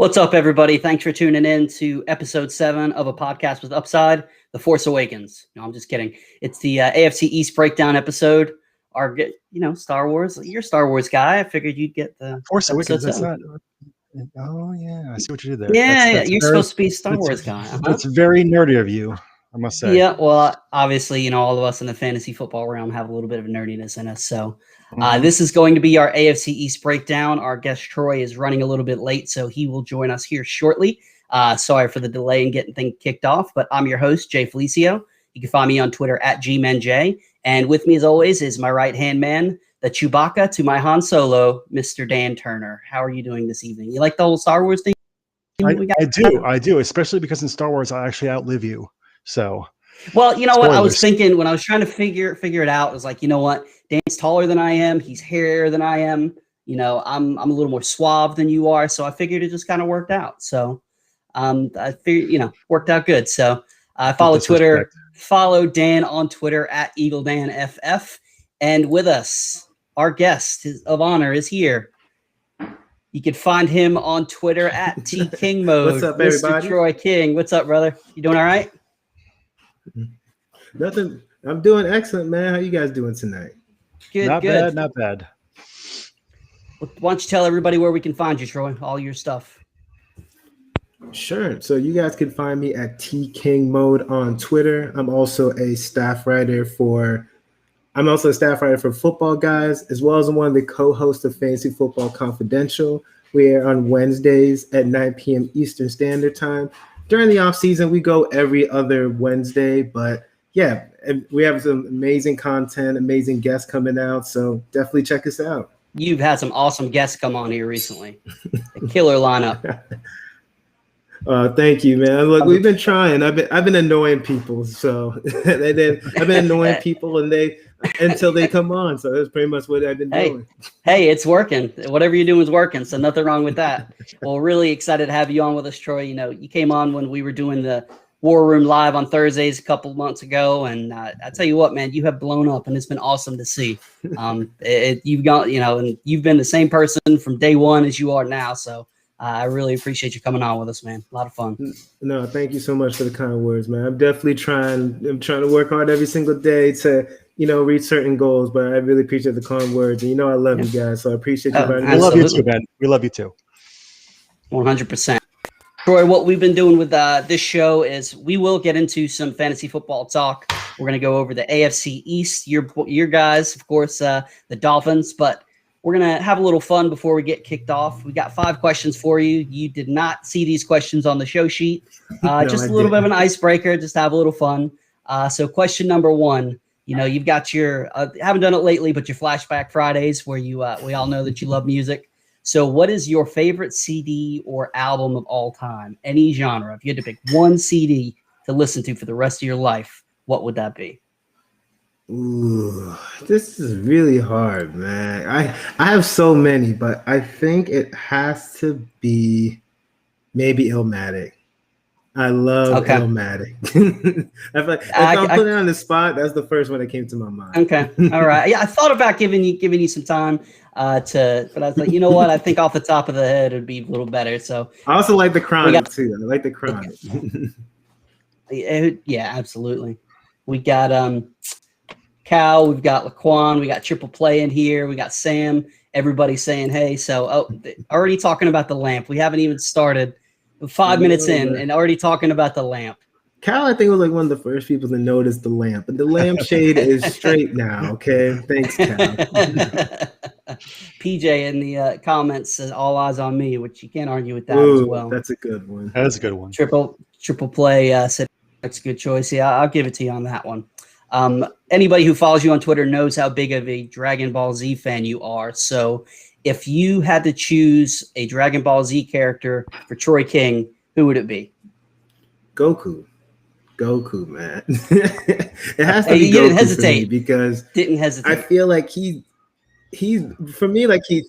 What's up, everybody? Thanks for tuning in to episode 7 of A Podcast with Upside, The Force Awakens. No, I'm just kidding. It's the AFC East Breakdown episode. Star Wars. You're a Star Wars guy. I figured you'd get the Force Awakens. That's not. Oh yeah, I see what you did there. Yeah, you're supposed to be a Star Wars guy. That's very nerdy of you, I must say. Yeah, well, obviously, all of us in the fantasy football realm have a little bit of nerdiness in us. So this is going to be our AFC East Breakdown. Our guest Troy is running a little bit late, so he will join us here shortly. Sorry for the delay in getting things kicked off, but I'm your host, Jay Felicio. You can find me on Twitter at GMenJ. And with me, as always, is my right-hand man, the Chewbacca to my Han Solo, Mr. Dan Turner. How are you doing this evening? You like the whole Star Wars thing? I do, especially because in Star Wars, I actually outlive you. So, well, you know what I was thinking when I was trying to figure it out. I was like, you know what? Dan's taller than I am. He's hairier than I am. I'm a little more suave than you are. So I figured it just kind of worked out. So I figured, worked out good. So I follow Twitter. Follow Dan on Twitter at EagleDanFF. And with us, our guest of honor is here. You can find him on Twitter at TKingMode. What's up, everybody? Mr. Troy King. What's up, brother? You doing all right? Nothing. I'm doing excellent, man. How you guys doing tonight? Good. Not bad. Why don't you tell everybody where we can find you, Troy? All your stuff. Sure. So you guys can find me at TKingMode on Twitter. I'm also a staff writer for Football Guys, as well as I'm one of the co-hosts of Fantasy Football Confidential. We are on Wednesdays at 9 p.m. Eastern Standard Time. During the off season, we go every other Wednesday, but yeah, we have some amazing content, amazing guests coming out. So definitely check us out. You've had some awesome guests come on here recently. A killer lineup. Thank you, man. Look, we've been trying. I've been annoying people, so I've been annoying people, until they come on. So that's pretty much what I've been doing. Hey, it's working. Whatever you're doing is working. So nothing wrong with that. Well, really excited to have you on with us, Troy. You came on when we were doing the War Room Live on Thursdays a couple months ago, and I tell you what, man, you have blown up, and it's been awesome to see. You've got, and you've been the same person from day one as you are now. So. I really appreciate you coming on with us, man. A lot of fun. No, thank you so much for the kind words, man. I'm definitely trying to work hard every single day to, reach certain goals, but I really appreciate the kind words. And I love you guys, so I appreciate you. I love you too, Ben. We love you too. 100%. Troy, what we've been doing with this show is we will get into some fantasy football talk. We're going to go over the AFC East, your guys, of course, the Dolphins, but we're going to have a little fun before we get kicked off. We got 5 questions for you. You did not see these questions on the show sheet. Just a little bit of an icebreaker, just have a little fun. So question number 1, you've got your, haven't done it lately, but your Flashback Fridays where we all know that you love music. So what is your favorite CD or album of all time? Any genre. If you had to pick one CD to listen to for the rest of your life, what would that be? Ooh, this is really hard, man. I have so many, but I think it has to be maybe Illmatic. I love Illmatic. If I'm putting it on the spot, that's the first one that came to my mind. Okay, all right. Yeah, I thought about giving you some time but I was like, you know what? I think off the top of the head it'd be a little better. So I also like the Chronic too. I like the Chronic. Yeah, absolutely. We got Cal, we've got Laquan, we got Triple Play in here, we got Sam, everybody saying hey. So already talking about the lamp. We haven't even started 5 minutes in and already talking about the lamp. Cal, I think, was like one of the first people to notice the lamp, but the lampshade is straight now. Okay, thanks, Cal. PJ in the comments says all eyes on me, which you can't argue with that as well. That's a good one. That is a good one. Triple Play said that's a good choice. Yeah, I'll give it to you on that one. Anybody who follows you on Twitter knows how big of a Dragon Ball Z fan you are. So if you had to choose a Dragon Ball Z character for Troy King, who would it be? Goku, man. It has to be Goku. Didn't hesitate because didn't hesitate. I feel like he's for me like he.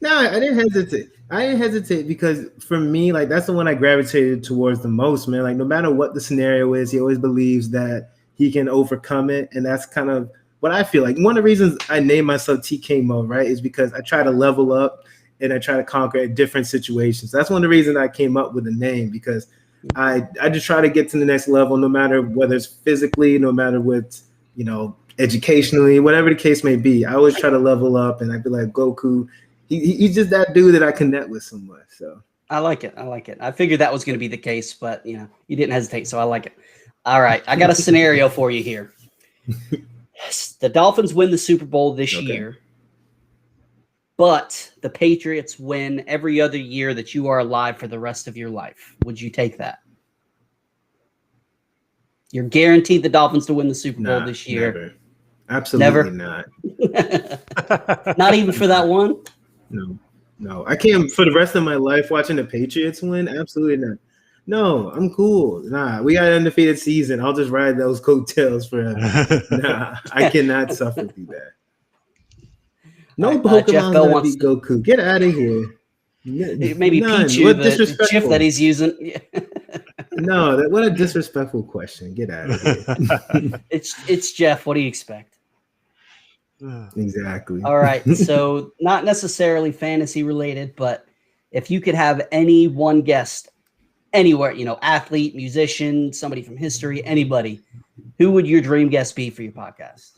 No, I didn't hesitate. I didn't hesitate because for me, like that's the one I gravitated towards the most, man. Like no matter what the scenario is, he always believes that he can overcome it, and that's kind of what I feel like. One of the reasons I named myself TK Mode, right, is because I try to level up and I try to conquer at different situations. That's one of the reasons I came up with the name, because I just try to get to the next level, no matter whether it's physically, no matter what, educationally, whatever the case may be. I always try to level up, and I'd be like, Goku, he's just that dude that I connect with so much. So I like it. I figured that was going to be the case, but you didn't hesitate, so I like it. All right, I got a scenario for you here. The Dolphins win the Super Bowl this year, but the Patriots win every other year that you are alive for the rest of your life. Would you take that? You're guaranteed the Dolphins to win the Super Bowl this year. Never. Absolutely not. Not even for that one? No. I can't, for the rest of my life, watching the Patriots win. Absolutely not. No, I'm cool. Nah, we got an undefeated season. I'll just ride those coattails forever. Nah, I cannot suffer through that. No Pokemon's gonna beat Goku. Get out of here. Maybe Pichu, the GIF that he's using. No, what a disrespectful question. Get out of here. It's Jeff. What do you expect? Exactly. All right. So not necessarily fantasy related, but if you could have any one guest anywhere, athlete, musician, somebody from history, anybody, who would your dream guest be for your podcast?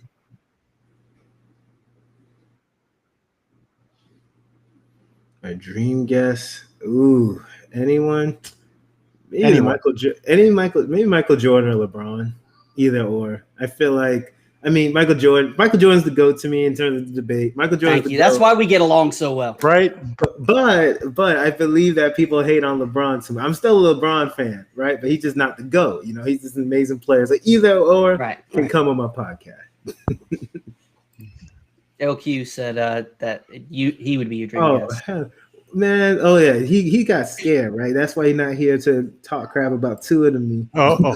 My dream guest? Ooh, anyone? Maybe Michael Jordan or LeBron, either or. I feel like, Michael Jordan's the GOAT to me in terms of the debate. Michael Jordan. Thank you. That's why we get along so well, right? But I believe that people hate on LeBron too much. I'm still a LeBron fan, right? But he's just not the GOAT. He's just an amazing player. So either or can come on my podcast. LQ said that he would be your dream guest. Man, oh yeah, he got scared, right? That's why he's not here to talk crap about Tua to me. Oh.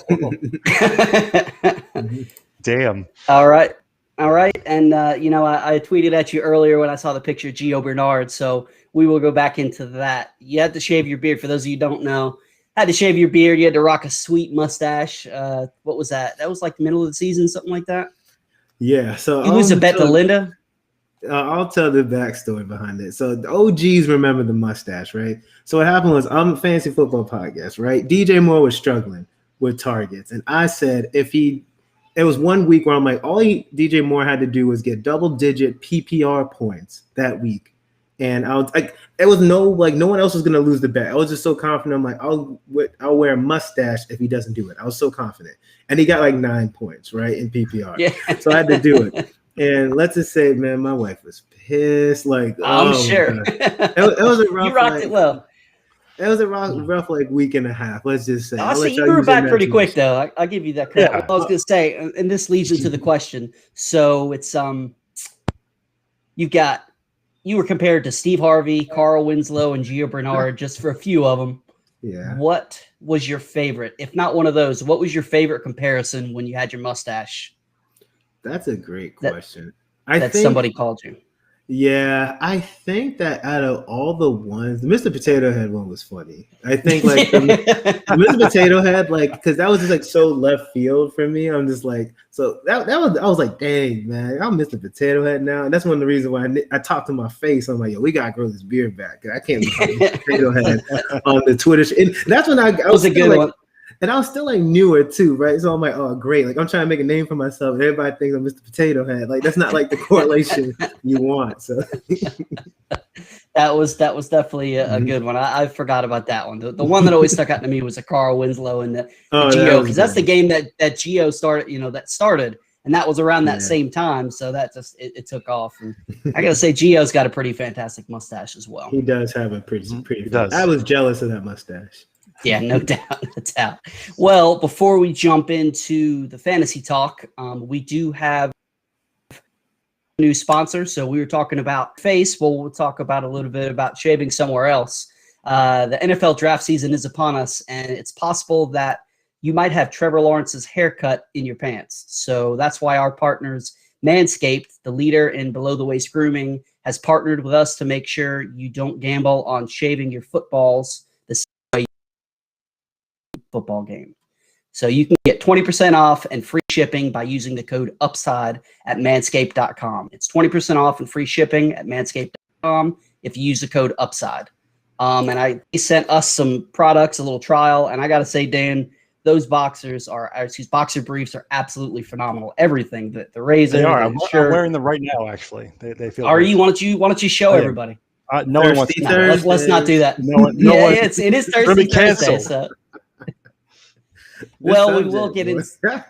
Damn. All right. And I tweeted at you earlier when I saw the picture of Gio Bernard, so we will go back into that. You had to shave your beard. For those of you who don't know, had to shave your beard. You had to rock a sweet mustache. What was that? That was like the middle of the season, something like that. Yeah. So you lose a bet to Linda. I'll tell the backstory behind it. So the OGs remember the mustache, right? So what happened was, I'm a fantasy football podcast, right? DJ Moore was struggling with targets. And I said, it was 1 week where I'm like, DJ Moore had to do was get double-digit PPR points that week. And I was like, no one else was going to lose the bet. I was just so confident. I'm like, I'll wear a mustache if he doesn't do it. I was so confident. And he got like 9 points, right, in PPR. Yeah. So I had to do it. And let's just say, man, my wife was pissed. Like, I'm sure. It was a rough. You rocked it well. It was a rough week and a half. Let's just say. I'll say you were back pretty quick, though. I'll give you that credit. Yeah. I was going to say, and this leads into the question. So it's you were compared to Steve Harvey, Carl Winslow, and Gio Bernard, just for a few of them. Yeah. What was your favorite? If not one of those, what was your favorite comparison when you had your mustache? That's a great question. I think somebody called you. Yeah, I think that out of all the ones, the Mr. Potato Head one was funny. I think like the Mr. Potato Head, like, because that was just like so left field for me. I'm just like, so that was, I was like, dang, man, I'm Mr. Potato Head now. And that's one of the reasons why I talked to my face. I'm like, yo, we gotta grow this beard back. I can't be Mr. Potato Head on the Twitter. And that's when I was a good one. And I was still like newer too, right? So I'm like, oh, great. Like I'm trying to make a name for myself. And everybody thinks I'm Mr. Potato Head. Like that's not like the correlation you want. So that was definitely a good one. I forgot about that one. The one that always stuck out to me was the Carl Winslow and the Gio, because that's the game that Gio started, and that was around that same time. So that just it took off. And I gotta say, Gio's got a pretty fantastic mustache as well. He does have a pretty. He does. I was jealous of that mustache. Yeah, no doubt. Well, before we jump into the fantasy talk, we do have a new sponsor. So we were talking about face. Well, we'll talk about a little bit about shaving somewhere else. The NFL draft season is upon us, and it's possible that you might have Trevor Lawrence's haircut in your pants. So that's why our partners, Manscaped, the leader in below-the-waist grooming, has partnered with us to make sure you don't gamble on shaving your footballs football game. So you can get 20% off and free shipping by using the code UPSIDE at manscaped.com. It's 20% off and free shipping at manscaped.com. if you use the code UPSIDE. And he sent us some products, a little trial, and I got to say, Dan, those boxer briefs are absolutely phenomenal. Everything, the razor, They are. the I'm shirt. wearing them right now. Actually, they feel. Are great. you? Why don't you show everybody? No one wants to. No, let's not do that. No one. It is Thursday. So. Well, we will get in.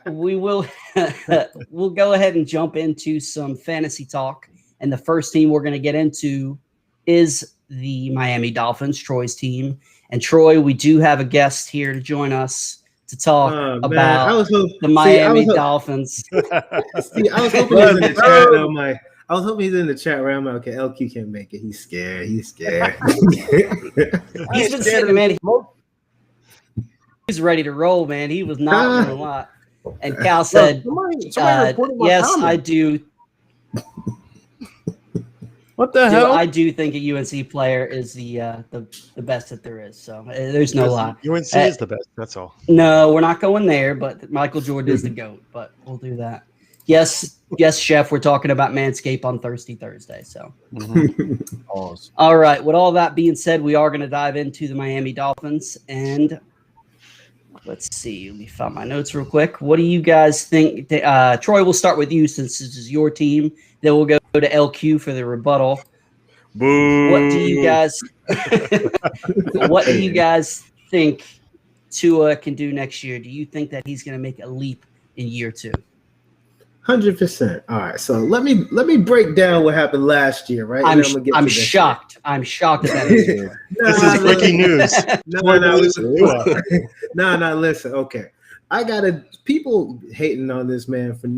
We'll go ahead and jump into some fantasy talk, and the first team we're going to get into is the Miami Dolphins, Troy's team. And Troy, we do have a guest here to join us to talk about the Miami Dolphins. See, I was hoping he was in the chat. I was hoping he's in the chat right. I'm like, okay, LQ can't make it. He's scared. He's scared. He's been sitting, man. He's ready to roll, man. He was not doing a lot. And Cal said, yes, I do. What the hell? I do think a UNC player is the best that there is. So there's no lie. UNC is the best. That's all. No, we're not going there. But Michael Jordan is the GOAT. But we'll do that. Yes, Chef. We're talking about Manscaped on Thursday. So, all right. With all that being said, we are going to dive into the Miami Dolphins, and let's see. Let me find my notes real quick. What do you guys think? Troy, we'll start with you since this is your team. Then we'll go to LQ for the rebuttal. Boo. What do you guys? What do you guys think Tua can do next year? Do you think that he's going to make a leap in year 2? 100%. All right, so let me break down what happened last year, right? I'm shocked. I'm shocked at that. This is breaking news. No, listen. Okay, I gotta people hating on this man for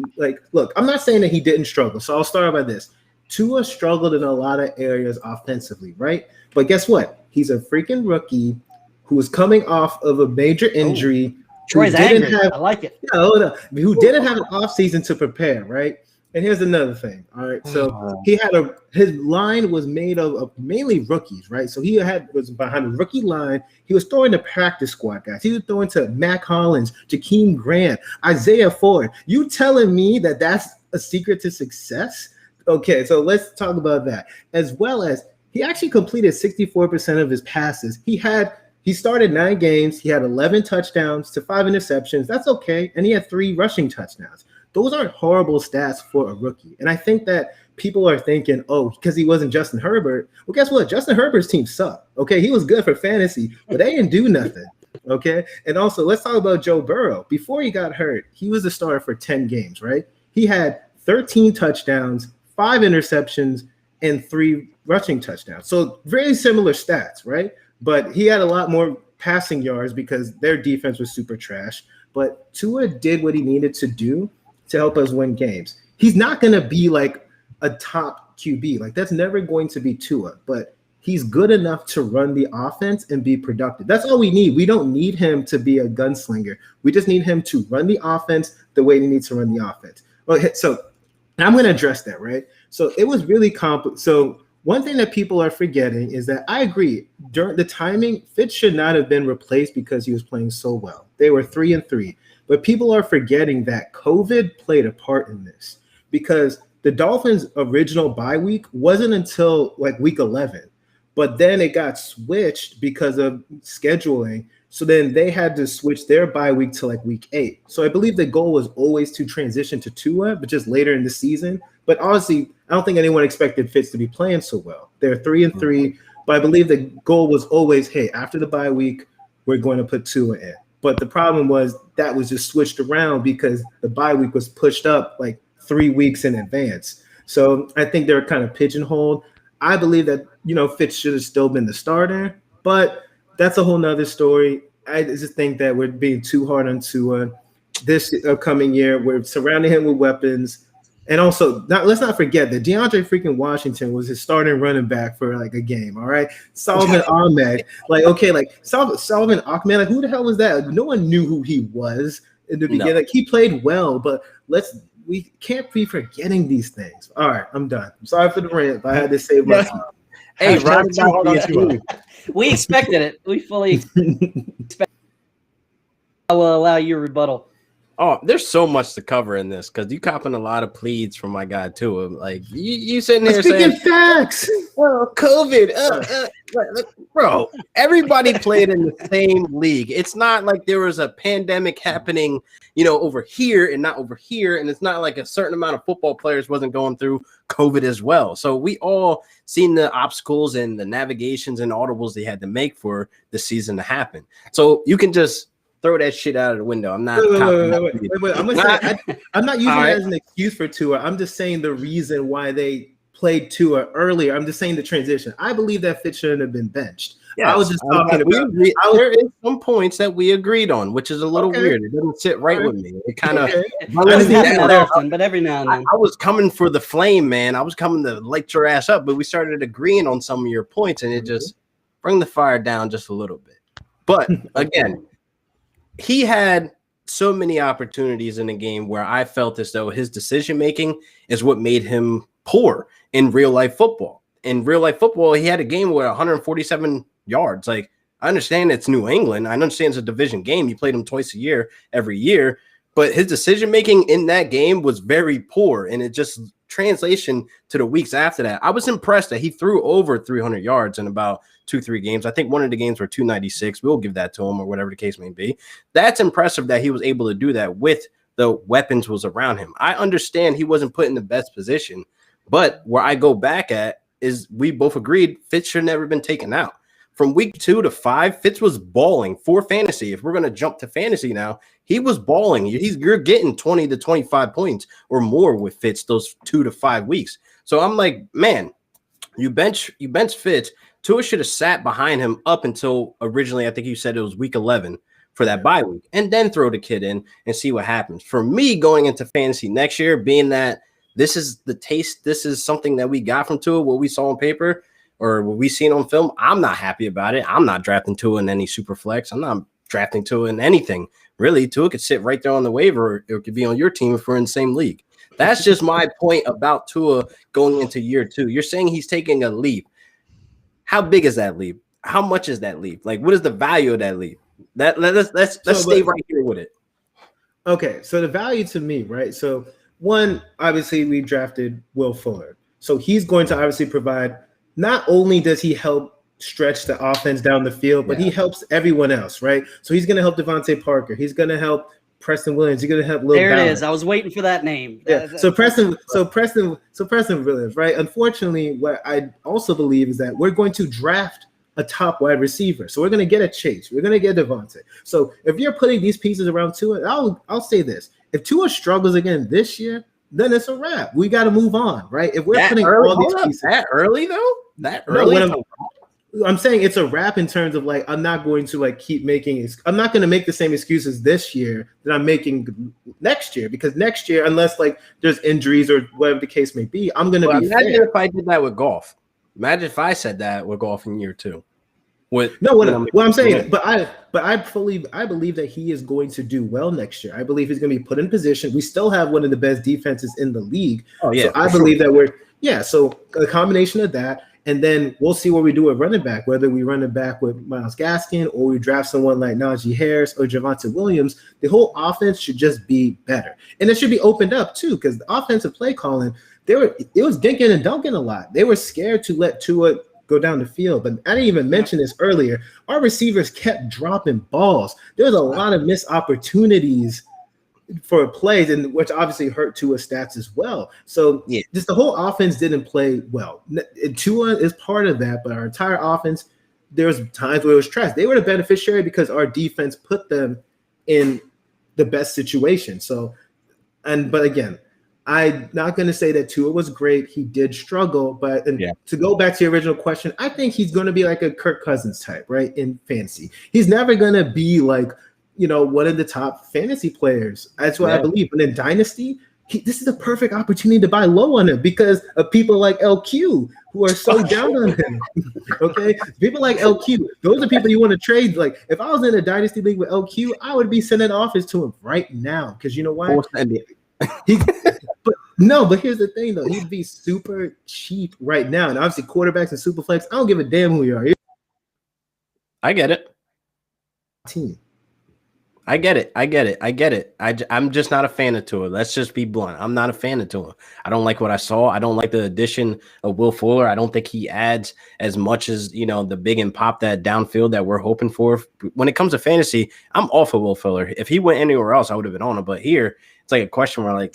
look. I'm not saying that he didn't struggle. So I'll start by this. Tua struggled in a lot of areas offensively, right? But guess what? He's a freaking rookie who was coming off of a major injury. Troy's angry. I like it. Who didn't have an offseason to prepare, right? And here's another thing. All right. So he had his line was made of mainly rookies, right? So he was behind a rookie line. He was throwing to practice squad guys. He was throwing to Mac Hollins, Jakeem Grant, Isaiah Ford. You telling me that that's a secret to success? Okay, so let's talk about that. As well as he actually completed 64% of his passes. He started 9 games. He had 11 touchdowns to 5 interceptions. That's okay. And he had 3 rushing touchdowns. Those aren't horrible stats for a rookie. And I think that people are thinking, oh, because he wasn't Justin Herbert. Well, guess what? Justin Herbert's team sucked. Okay, he was good for fantasy, but they didn't do nothing. Okay, and also let's talk about Joe Burrow. Before he got hurt, he was the starter for 10 games, right? He had 13 touchdowns, 5 interceptions, and 3 rushing touchdowns. So very similar stats, right? But he had a lot more passing yards because their defense was super trash. But Tua did what he needed to do to help us win games. He's not going to be like a top QB. Like that's never going to be Tua. But he's good enough to run the offense and be productive. That's all we need. We don't need him to be a gunslinger. We just need him to run the offense the way he needs to run the offense. Okay, so I'm going to address that, right? So it was really complicated. So one thing that people are forgetting is that I agree during the timing, Fitz should not have been replaced because he was playing so well. They were 3-3, but people are forgetting that COVID played a part in this because the Dolphins' original bye week wasn't until like week 11, but then it got switched because of scheduling. So then they had to switch their bye week to like week 8. So I believe the goal was always to transition to Tua, but just later in the season. But honestly, I don't think anyone expected Fitz to be playing so well. They're 3-3, but I believe the goal was always, hey, after the bye week, we're going to put Tua in. But the problem was that was just switched around because the bye week was pushed up like 3 weeks in advance. So I think they're kind of pigeonholed. I believe that, Fitz should have still been the starter, but that's a whole nother story. I just think that we're being too hard on Tua this upcoming year. We're surrounding him with weapons. And also, let's not forget that DeAndre freaking Washington was his starting running back for like a game, all right? Solomon Ahmed, Solomon Ahmed, like who the hell was that? No one knew who he was in the beginning. Like he played well, but we can't be forgetting these things. All right, I'm done. I'm sorry for the rant, but I had to save my time. Hey, Rob, we expected it. We fully expected. I will allow your rebuttal. Oh, there's so much to cover in this because you copping a lot of pleads from my guy too. Like you sitting here speaking saying facts. COVID. Bro, everybody played in the same league. It's not like there was a pandemic happening, over here and not over here. And it's not like a certain amount of football players wasn't going through COVID as well. So we all seen the obstacles and the navigations and audibles they had to make for the season to happen. So you can just throw that shit out of the window. I'm not. Wait. I'm not using it as an excuse for Tua. I'm just saying the reason why they played Tua earlier. I'm just saying the transition. I believe that Fitz shouldn't have been benched. Yes, I was just talking about. There is some points that we agreed on, which is a little weird. It doesn't sit right with me. It kind of. But every now and then. I was coming for the flame, man. I was coming to light your ass up, but we started agreeing on some of your points, and it just bring the fire down just a little bit. But again, he had so many opportunities in the game where I felt as though his decision making is what made him poor in real life football. In real life football, he had a game with 147 yards. Like, I understand it's New England. I understand it's a division game. You played them twice a year, every year. But his decision making in that game was very poor. And it just translation to the weeks after that. I was impressed that he threw over 300 yards in about 2-3 games. I think one of the games were 296. We'll give that to him or whatever the case may be. That's impressive that he was able to do that with the weapons was around him. I understand he wasn't put in the best position, but where I go back at is we both agreed Fitz should have never been taken out. From week 2 to 5, Fitz was balling for fantasy. If we're going to jump to fantasy now, he was balling. You're getting 20 to 25 points or more with Fitz those 2 to 5 weeks. So I'm like, man, you bench Fitz. Tua should have sat behind him up until originally, I think you said it was week 11 for that bye week, and then throw the kid in and see what happens. For me, going into fantasy next year, being that this is the taste, this is something that we got from Tua, what we saw on paper or what we seen on film, I'm not happy about it. I'm not drafting Tua in any super flex. I'm not drafting Tua in anything. Really, Tua could sit right there on the waiver, or it could be on your team if we're in the same league. That's just my point about Tua going into year 2. You're saying he's taking a leap. How big is that leap? How much is that leap? Like, what is the value of that leap? Let's stay right here with it. Okay, so the value to me, right? So one, obviously, we drafted Will Fuller, so he's going to obviously provide. Not only does he help stretch the offense down the field, but he helps everyone else, right? So he's going to help Devontae Parker. He's going to help Preston Williams. He's going to help Lil There Ballard. it is. I was waiting for that name. Yeah. So Preston Williams, right? Unfortunately, what I also believe is that we're going to draft a top wide receiver. So we're going to get a Chase. We're going to get Devontae. So if you're putting these pieces around Tua, I'll say this. If Tua struggles again this year, then it's a wrap. We got to move on, right? If we're putting all these pieces. That early, though? That early? No, I'm saying it's a wrap in terms of like, I'm not going to like keep making, I'm not going to make the same excuses this year that I'm making next year, because next year, unless like there's injuries or whatever the case may be, I'm going to be imagine fair. if I did that with golf. Imagine if I said that with golf in year 2. What I'm saying, but I believe that he is going to do well next year. I believe he's going to be put in position. We still have one of the best defenses in the league. Oh yeah, so I believe that so a combination of that, and then we'll see what we do at running back, whether we run it back with Myles Gaskin or we draft someone like Najee Harris or Javonte Williams. The whole offense should just be better, and it should be opened up too, because the offensive play calling, it was dinking and dunking a lot. They were scared to let Tua go down the field. But I didn't even mention this earlier. Our receivers kept dropping balls. There was a lot of missed opportunities for plays, and which obviously hurt Tua's stats as well. So just the whole offense didn't play well. Tua is part of that, but our entire offense, there was times where it was trash. They were the beneficiary because our defense put them in the best situation. So, but again, I'm not going to say that Tua was great. He did struggle, but to go back to your original question, I think he's going to be like a Kirk Cousins type, right, in fantasy. He's never going to be like, one of the top fantasy players. That's what I believe. And in Dynasty, this is a perfect opportunity to buy low on him because of people like LQ who are so down on him. Okay? People like LQ, those are people you want to trade. Like, if I was in a Dynasty league with LQ, I would be sending offers to him right now because you know why? But here's the thing, though. He'd be super cheap right now. And obviously, quarterbacks and superflex, I don't give a damn who you are. I get it. Team. I get it. I'm just not a fan of Tua. Let's just be blunt. I'm not a fan of Tua. I don't like what I saw. I don't like the addition of Will Fuller. I don't think he adds as much as, the big and pop that downfield that we're hoping for. When it comes to fantasy, I'm off of Will Fuller. If he went anywhere else, I would have been on it. But here, it's like a question where if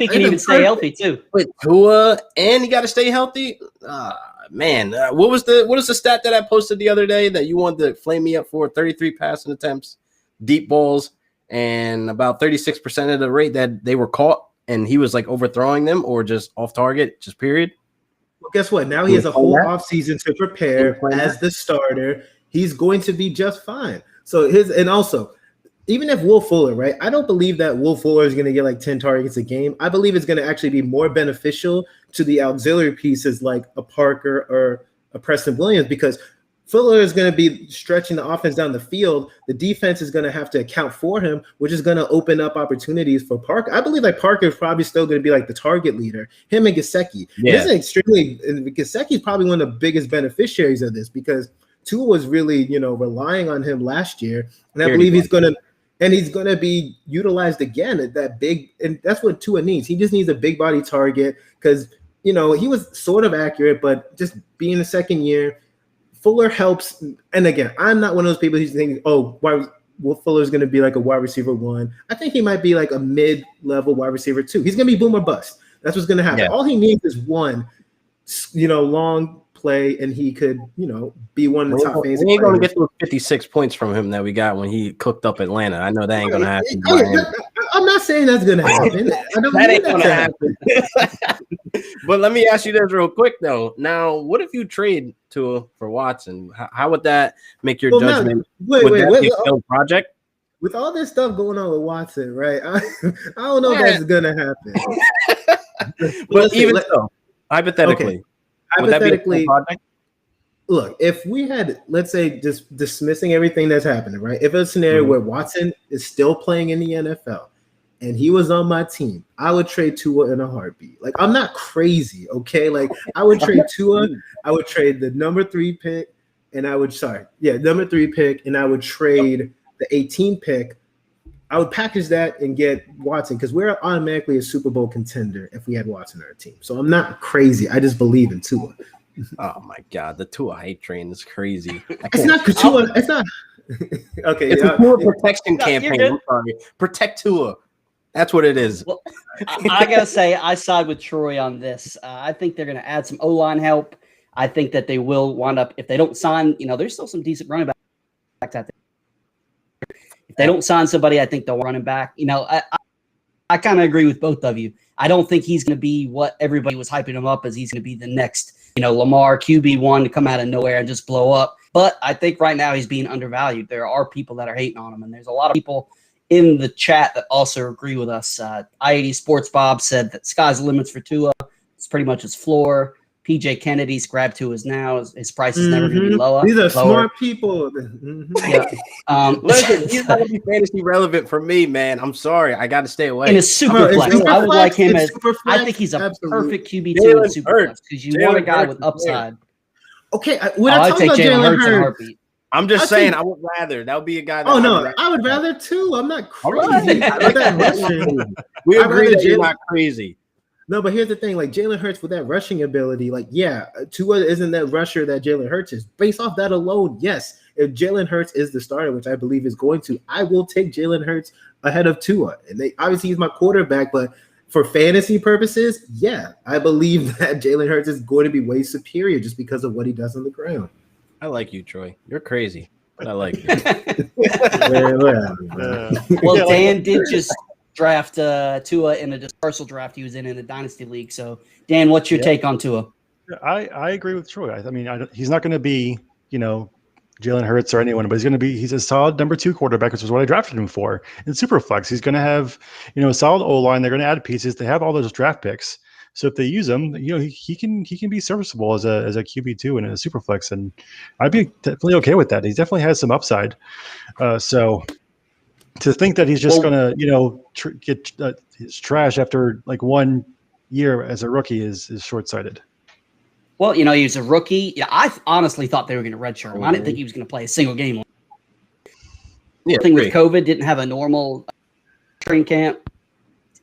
he can even stay healthy too. With Tua, and he got to stay healthy. Man, what was the stat that I posted the other day that you wanted to flame me up for? 33 passing attempts, deep balls, and about 36% of the rate that they were caught, and he was like overthrowing them or just off target, just period. Well, guess what? Now he has a whole offseason to prepare as the starter. He's going to be just fine. So also, even if Will Fuller, right? I don't believe that Will Fuller is going to get like 10 targets a game. I believe it's going to actually be more beneficial to the auxiliary pieces like a Parker or a Preston Williams, because Fuller is going to be stretching the offense down the field. The defense is going to have to account for him, which is going to open up opportunities for Parker. I believe like Parker is probably still going to be like the target leader, him and Gesicki. Yeah. Gesicki is probably one of the biggest beneficiaries of this, because Tua was really, relying on him last year. And I believe he's going to be utilized again at that big, and that's what Tua needs. He just needs a big body target, because he was sort of accurate, but just being the second year, Fuller helps. And again, I'm not one of those people who's thinking, Will Fuller's going to be like a wide receiver 1. I think he might be like a mid-level wide receiver 2. He's going to be boom or bust. That's what's going to happen. Yeah. All he needs is one, long play, and he could, be one of the top fantasy. We ain't going to get those 56 points from him that we got when he cooked up Atlanta. I know that ain't going to happen. I'm not saying that's going to happen. That ain't going to happen. But let me ask you this real quick, though. Now, what if you trade Tua for Watson? How would that make your judgment? Wait, project? With all this stuff going on with Watson, right? I don't know if that's going to happen. But even so, hypothetically. Okay. Hypothetically, look, if we had, let's say, just dismissing everything that's happening, right? If it's a scenario where Watson is still playing in the NFL and he was on my team, I would trade Tua in a heartbeat. Like, I'm not crazy, okay? Like, I would trade Tua. I would trade the number 3 pick, and number 3 pick, and I would trade the 18 pick. I would package that and get Watson, because we're automatically a Super Bowl contender if we had Watson on our team. So I'm not crazy. I just believe in Tua. Oh my God, the Tua hype train is crazy. It's not Tua. It's not. Okay, it's a Tua protection campaign. I'm sorry. Protect Tua. That's what it is. Well, I gotta say, I side with Troy on this. I think they're gonna add some O-line help. I think that they will wind up, if they don't sign. There's still some decent running backs out there. If they don't sign somebody, I think they'll run him back. I kind of agree with both of you. I don't think he's going to be what everybody was hyping him up as. He's going to be the next, Lamar QB1 to come out of nowhere and just blow up. But I think right now he's being undervalued. There are people that are hating on him, and there's a lot of people in the chat that also agree with us. I-80 Sports Bob said that sky's the limits for Tua. It's pretty much his floor. PJ Kennedy's grab to his now. His price is never going to be lower. These are smart people. Yeah. Listen, he's not going to be fantasy relevant for me, man. I'm sorry. I got to stay away. In a super flex, I would like him as. I think he's a perfect QB2 in a super flex, because you want a guy with upside. Okay, I'd take Jalen Hurts in a heartbeat. I'm just saying, I would rather. That would be a guy. That I would rather too. I'm not crazy. We agree that you're not crazy. No, but here's the thing: like Jalen Hurts with that rushing ability, Tua isn't that rusher that Jalen Hurts is. Based off that alone, yes, if Jalen Hurts is the starter, which I believe is going to, I will take Jalen Hurts ahead of Tua. And obviously he's my quarterback, but for fantasy purposes, yeah, I believe that Jalen Hurts is going to be way superior just because of what he does on the ground. I like you, Troy. You're crazy, but I like you. Well, Dan did just draft Tua in a dispersal draft he was in a dynasty league. So, Dan, what's your take on Tua? I agree with Troy. I mean, he's not going to be, Jalen Hurts or anyone, but he's a solid number 2 quarterback, which is what I drafted him for. In Superflex, he's going to have, a solid O-line. They're going to add pieces. They have all those draft picks. So if they use him, he can be serviceable as a QB2 in a Superflex, and I'd be definitely okay with that. He definitely has some upside. So to think that he's just going to, get his trash after like 1 year as a rookie is short-sighted. Well, he was a rookie. Yeah, I honestly thought they were going to redshirt him. I didn't think he was going to play a single game. thing with COVID, didn't have a normal training camp.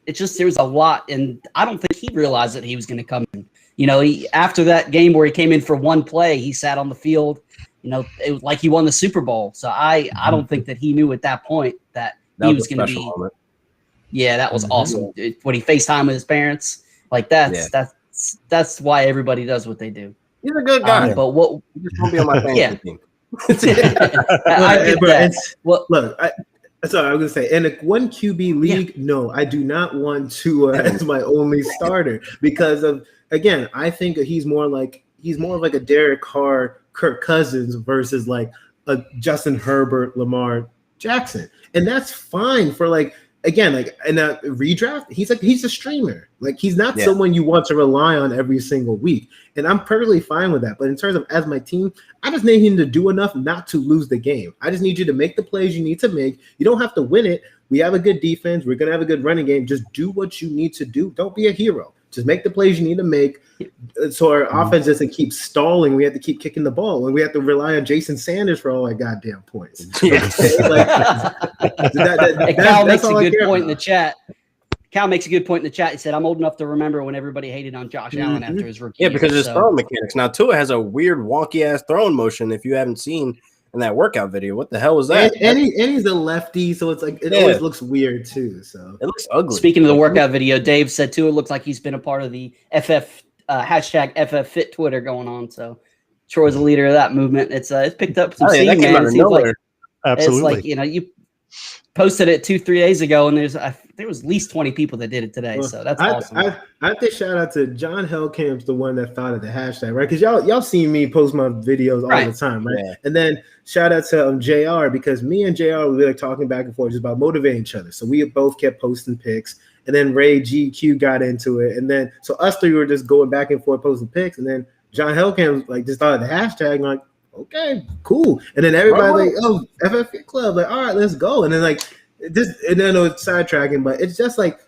It's just there was a lot, and I don't think he realized that he was going to come in. After that game where he came in for one play, he sat on the field. It was like he won the Super Bowl. So I don't think that he knew at that point that he was going to be. Moment. Yeah, that was awesome. When he FaceTime with his parents, like that's why everybody does what they do. He's a good guy, but what? He just won't be on my fantasy team. I get that. Well, look, sorry, I was gonna say, in a 1 QB league, no, I do not want to as my only starter because of, again, I think he's more of like a Derek Carr, Kirk Cousins versus like a Justin Herbert, Lamar Jackson, and that's fine for like. Again, like in a redraft, he's a streamer. Like he's not someone you want to rely on every single week. And I'm perfectly fine with that. But in terms of as my team, I just need him to do enough not to lose the game. I just need you to make the plays you need to make. You don't have to win it. We have a good defense. We're going to have a good running game. Just do what you need to do. Don't be a hero. Just make the plays you need to make so our offense doesn't keep stalling. We have to keep kicking the ball, and we have to rely on Jason Sanders for all our goddamn points. Cal makes a good point in the chat. Cal makes a good point in the chat. He said, I'm old enough to remember when everybody hated on Josh Allen after his rookie year. Because of his throwing mechanics. Now, Tua has a weird, wonky-ass throwing motion if you haven't seen in that workout video. What the hell was that? And he's a lefty, so it's like it always looks weird too. So it looks ugly. Speaking of the workout video, Dave said too, it looks like he's been a part of the hashtag FFFit Twitter going on. So Troy's a leader of that movement. It's picked up some steam, man. It seems like absolutely. It's like you posted it 2-3 days ago, and there was at least 20 people that did it today. So that's awesome. I have to shout out to John Hellcamp's the one that thought of the hashtag, right? Because y'all seen me post my videos all the time, right? Yeah. And then shout out to JR, because me and JR were like talking back and forth just about motivating each other. So we both kept posting pics, and then Ray GQ got into it, and then so us three were just going back and forth posting pics, and then John Hellcamp like just thought of the hashtag, like, okay, cool. And then everybody like, oh, FFF Club, like, all right, let's go. And then like this, and then it's sidetracking, but it's just like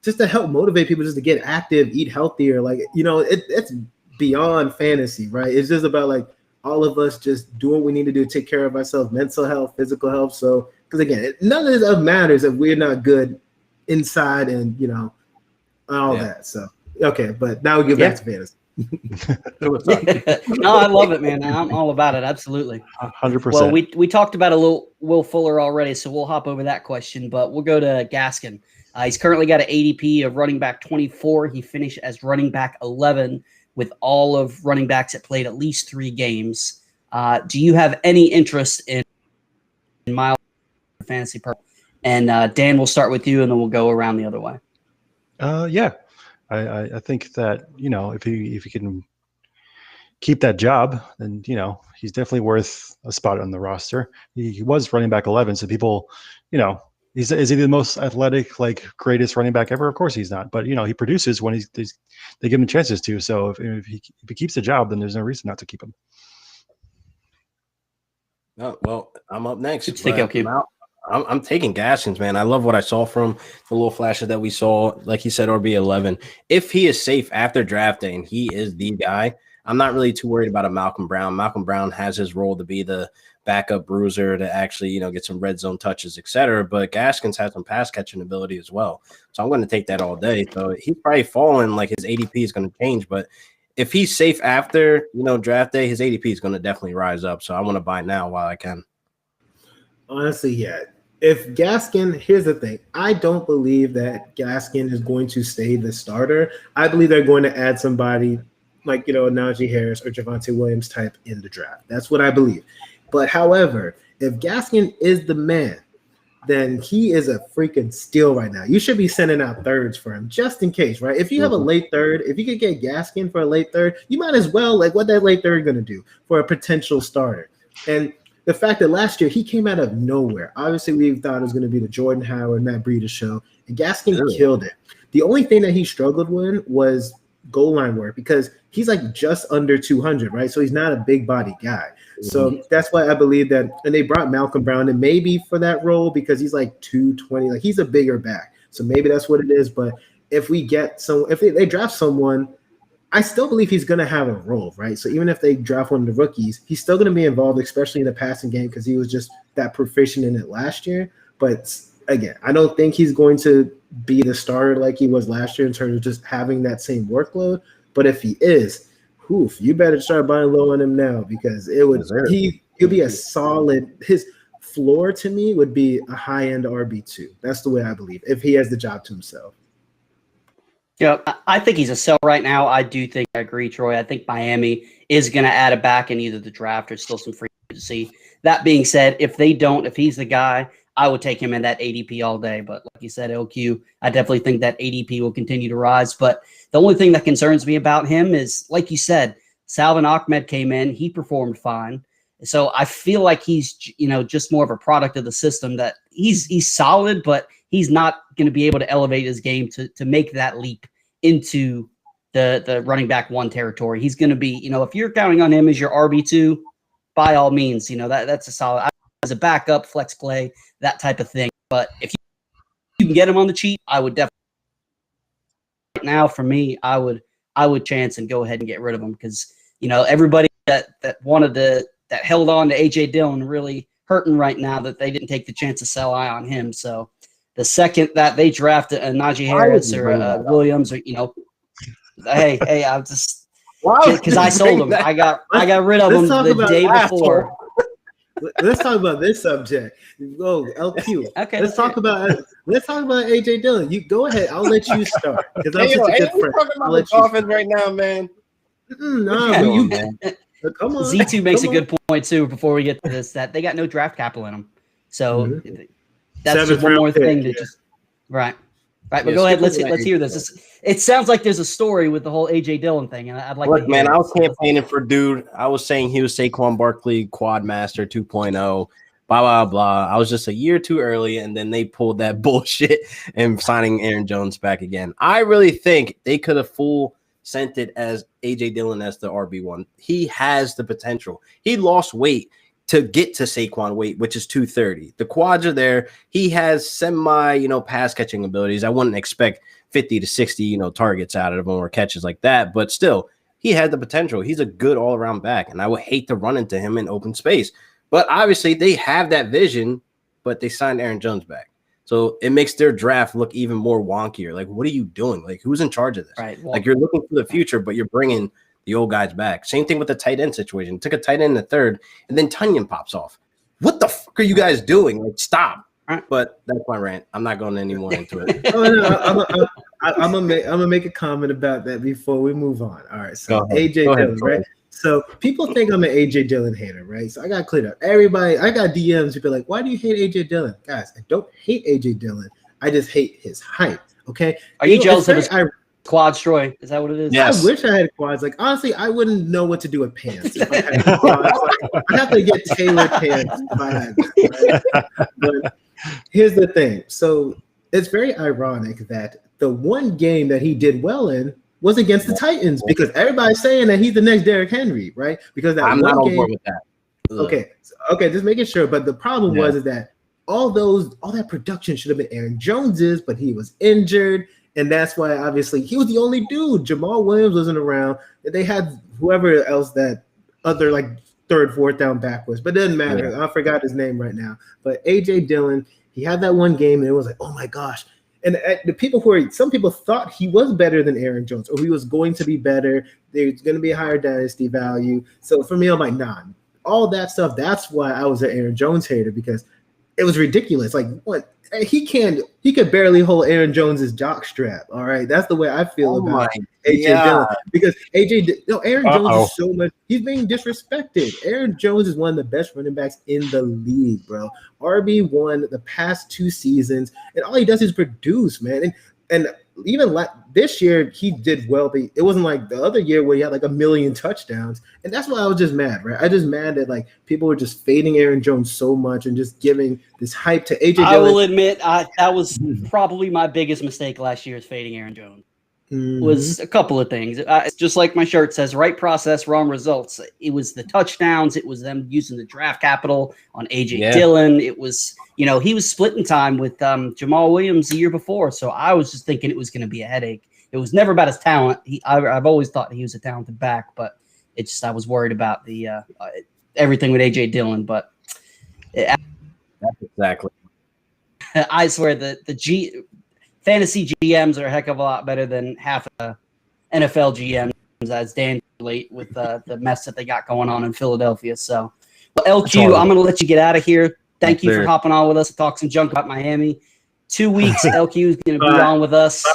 just to help motivate people just to get active, eat healthier. Like, it's beyond fantasy, right? It's just about like all of us just doing what we need to do to take care of ourselves, mental health, physical health. So, because again, none of this stuff matters if we're not good inside and all that. So, okay, but now we get back to fantasy. No, I love it, man. I'm all about it. Absolutely. 100%. Well, we talked about a little Will Fuller already, so we'll hop over that question, but we'll go to Gaskin. He's currently got an ADP of running back 24. He finished as running back 11 with all of running backs that played at least 3 games. Do you have any interest in Miles fantasy purple? And Dan, we'll start with you, and then we'll go around the other way. Yeah. I think that, if he can keep that job, then, he's definitely worth a spot on the roster. He was running back 11. So people, is he the most athletic, like greatest running back ever? Of course he's not. But, he produces when they give him chances to. So if he keeps the job, then there's no reason not to keep him. Oh, well, I'm up next. I'm taking Gaskins, man. I love what I saw from the little flashes that we saw. Like he said, RB11. If he is safe after draft day and he is the guy, I'm not really too worried about a Malcolm Brown. Malcolm Brown has his role to be the backup bruiser to actually, get some red zone touches, etc. But Gaskins has some pass catching ability as well. So I'm going to take that all day. So he's probably falling, like his ADP is going to change. But if he's safe after, draft day, his ADP is going to definitely rise up. So I want to buy now while I can. Honestly, yeah. If Gaskin, here's the thing. I don't believe that Gaskin is going to stay the starter. I believe they're going to add somebody like, Najee Harris or Javonte Williams type in the draft. That's what I believe. But however, if Gaskin is the man, then he is a freaking steal right now. You should be sending out thirds for him just in case, right? If you have a late third, if you could get Gaskin for a late third, you might as well, like, what that late third going to do for a potential starter. And the fact that last year he came out of nowhere. Obviously, we thought it was going to be the Jordan Howard, Matt Breida show, and Gaskin killed it. The only thing that he struggled with was goal line work because he's like just under 200, right? So he's not a big body guy. So that's why I believe that. And they brought Malcolm Brown in maybe for that role because he's like 220, like he's a bigger back. So maybe that's what it is. But if we get if they draft someone I still believe he's going to have a role, right? So even if they draft one of the rookies, he's still going to be involved, especially in the passing game, because he was just that proficient in it last year. But again, I don't think he's going to be the starter like he was last year in terms of just having that same workload. But if he is, you better start buying low on him now, because he'll be a solid. His floor to me would be a high-end RB2. That's the way I believe, if he has the job to himself. Yeah, I think he's a sell right now. I do think I agree, Troy. I think Miami is going to add a back in either the draft or still some free agency. That being said, if he's the guy, I would take him in that ADP all day. But like you said, LQ, I definitely think that ADP will continue to rise. But the only thing that concerns me about him is, like you said, Salvin Ahmed came in. He performed fine. So I feel like he's, just more of a product of the system, that he's solid, but he's not going to be able to elevate his game to make that leap into the running back one territory. He's going to be, if you're counting on him as your RB2, by all means, that's a solid, as a backup, flex play, that type of thing. But if you can get him on the cheap, I would definitely. Right now, for me, I would chance and go ahead and get rid of him, because everybody that held on to AJ Dillon really hurting right now that they didn't take the chance to sell high on him. So the second that they draft a Najee Harris or Williams, or hey, I'm just because I sold him. I got rid of him the day before. Let's talk about this subject. Go LQ. Okay. Let's talk about AJ Dillon. You go ahead. I'll let you start, because I'm such a good friend. I'll let you Dolphins right now, man. Come on. Z2 makes a good point too. Before we get to this, that they got no draft capital in them, so that's just one more thing to just right. But go ahead. Let's hear this. It sounds like there's a story with the whole AJ Dillon thing, and I'd like. Look, man, I was campaigning for dude. I was saying he was Saquon Barkley Quad Master 2.0. Blah blah blah. I was just a year too early, and then they pulled that bullshit and signing Aaron Jones back again. I really think they could have sent it as AJ Dillon as the RB1. He has the potential. He lost weight to get to Saquon weight, which is 230. The quads are there. He has semi, pass catching abilities. I wouldn't expect 50 to 60, targets out of him or catches like that, but still, he had the potential. He's a good all-around back, and I would hate to run into him in open space. But obviously, they have that vision, but they signed Aaron Jones back. So it makes their draft look even more wonkier. Like, what are you doing? Like, who's in charge of this? Right. Well, like, you're looking for the future, but you're bringing the old guys back. Same thing with the tight end situation. Took a tight end in the third, and then Tunyon pops off. What the fuck are you guys doing? Like, stop. But that's my rant. I'm not going any more into it. I'm gonna make a comment about that before we move on. All right. So AJ Dillon, right? So people think I'm an AJ Dillon hater, right? So I got cleared up. Everybody, I got DMs. People are like, "Why do you hate AJ Dillon?" Guys, I don't hate AJ Dillon. I just hate his hype. Okay. Are you jealous of his quads, Troy? Is that what it is? Yes. I wish I had quads. Like, honestly, I wouldn't know what to do with pants if I had quads. Like, I'd have to get tailored pants if I had them, right? But here's the thing. So it's very ironic that the one game that he did well in was against the Titans, because everybody's saying that he's the next Derrick Henry, right? Because that I'm one not on game, board with that. Okay, just making sure. But the problem was is that all that production should have been Aaron Jones's, but he was injured. And that's why, obviously, he was the only dude. Jamal Williams wasn't around. They had whoever else that other, like, third, fourth down back was. But it doesn't matter. Yeah. I forgot his name right now. But A.J. Dillon, he had that one game, and it was like, oh, my gosh. And some people thought he was better than Aaron Jones, or he was going to be better. There's going to be a higher dynasty value. So for me, I'm like, nah. All that stuff, that's why I was an Aaron Jones hater, because it was ridiculous. Like, what? He could barely hold Aaron Jones's jock strap. All right, that's the way I feel about AJ Dillon, because Aaron Jones is so much. He's being disrespected. Aaron Jones is one of the best running backs in the league, bro. RB1 the past 2 seasons, and all he does is produce, man. And even this year he did well, but it wasn't like the other year where he had like 1 million touchdowns. And that's why I was just mad, right? I just mad that like people were just fading Aaron Jones so much and just giving this hype to AJ Dillon. I will admit that was probably my biggest mistake last year, is fading Aaron Jones. Was a couple of things. Just like my shirt says, right process, wrong results. It was the touchdowns. It was them using the draft capital on AJ Dillon. It was, he was splitting time with Jamal Williams the year before. So I was just thinking it was going to be a headache. it was never about his talent. I've always thought he was a talented back, but it's just I was worried about the everything with AJ Dillon. But that's exactly. I swear the fantasy GMs are a heck of a lot better than half of NFL GMs, as Dan late with the mess that they got going on in Philadelphia. So, well, LQ, I'm going to let you get out of here. Thank you for hopping on with us to talk some junk about Miami. 2 weeks, LQ is going to be on with us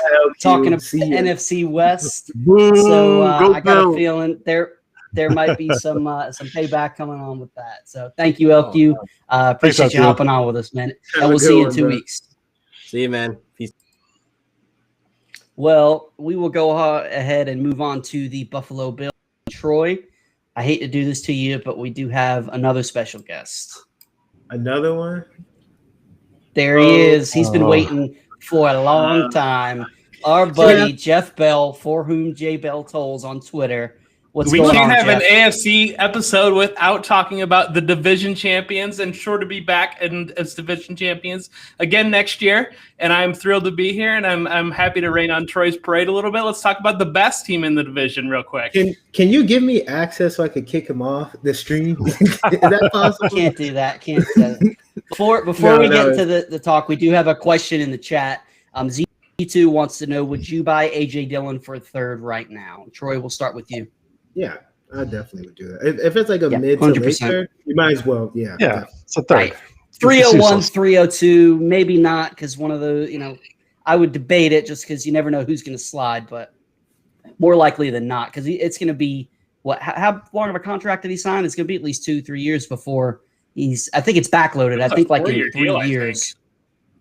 talking about the NFC West. So I got a feeling there might be some payback coming on with that. So thank you, LQ. Appreciate you hopping on with us, man. And we'll see you in 2 weeks. See you, man. Peace. Well, we will go ahead and move on to the Buffalo Bills. Troy, I hate to do this to you, but we do have another special guest. Another one? There he is. He's been waiting for a long time. Our buddy Jeff Bell, for whom J Bell tolls on Twitter. We can't have an AFC episode without talking about the division champions, and sure to be back as division champions again next year. And I'm thrilled to be here, and I'm happy to rain on Troy's parade a little bit. Let's talk about the best team in the division real quick. Can you give me access so I could kick him off the stream? Is that possible? Can't do that. Can't do that. Before we get into the talk, we do have a question in the chat. Z2 wants to know, would you buy AJ Dillon for a third right now? Troy, we'll start with you. Yeah, I definitely would do that. If it's like a mid to late third, you might as well. Yeah, it's a third. Right. 301, 302, maybe not, because one of those, I would debate it just because you never know who's going to slide, but more likely than not, because it's going to be how long of a contract did he sign? It's going to be at least 2-3 years before I think it's backloaded. I think like in 3 years.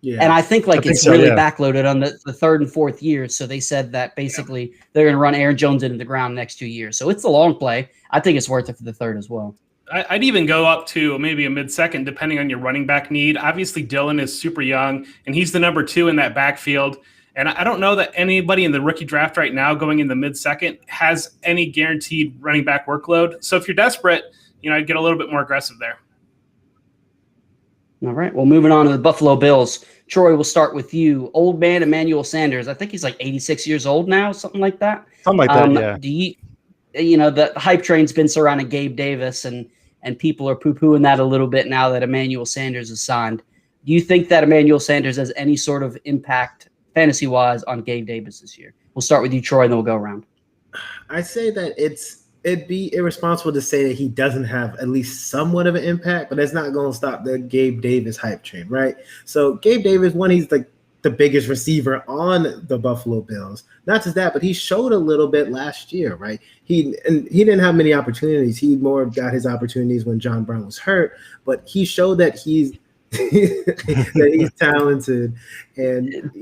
Yeah. And I think it's really backloaded on the third and fourth years. So they said that basically they're going to run Aaron Jones into the ground next 2 years. So it's a long play. I think it's worth it for the third as well. I'd even go up to maybe a mid-second, depending on your running back need. Obviously, Dillon is super young, and he's the number 2 in that backfield. And I don't know that anybody in the rookie draft right now going in the mid-second has any guaranteed running back workload. So if you're desperate, I'd get a little bit more aggressive there. All right. Well, moving on to the Buffalo Bills. Troy, we'll start with you. Old man Emmanuel Sanders. I think he's like 86 years old now, something like that. Something like that, yeah. Do you, the hype train's been surrounding Gabe Davis, and people are poo-pooing that a little bit now that Emmanuel Sanders is signed. Do you think that Emmanuel Sanders has any sort of impact fantasy-wise on Gabe Davis this year? We'll start with you, Troy, and then we'll go around. I say that it'd be irresponsible to say that he doesn't have at least somewhat of an impact, but that's not going to stop the Gabe Davis hype train, right? So Gabe Davis, he's like the biggest receiver on the Buffalo Bills. Not just that, but he showed a little bit last year, right? He didn't have many opportunities. He more got his opportunities when John Brown was hurt, but he showed that he's that he's talented, and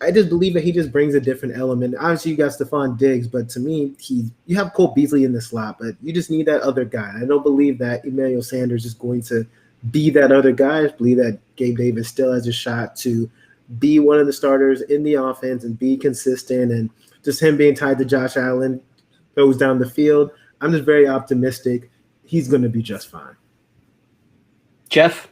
I just believe that he just brings a different element. Obviously, you got Stephon Diggs, but to me, you have Cole Beasley in the slot, but you just need that other guy. I don't believe that Emmanuel Sanders is going to be that other guy. I believe that Gabe Davis still has a shot to be one of the starters in the offense and be consistent, and just him being tied to Josh Allen goes down the field. I'm just very optimistic. He's going to be just fine. Jeff?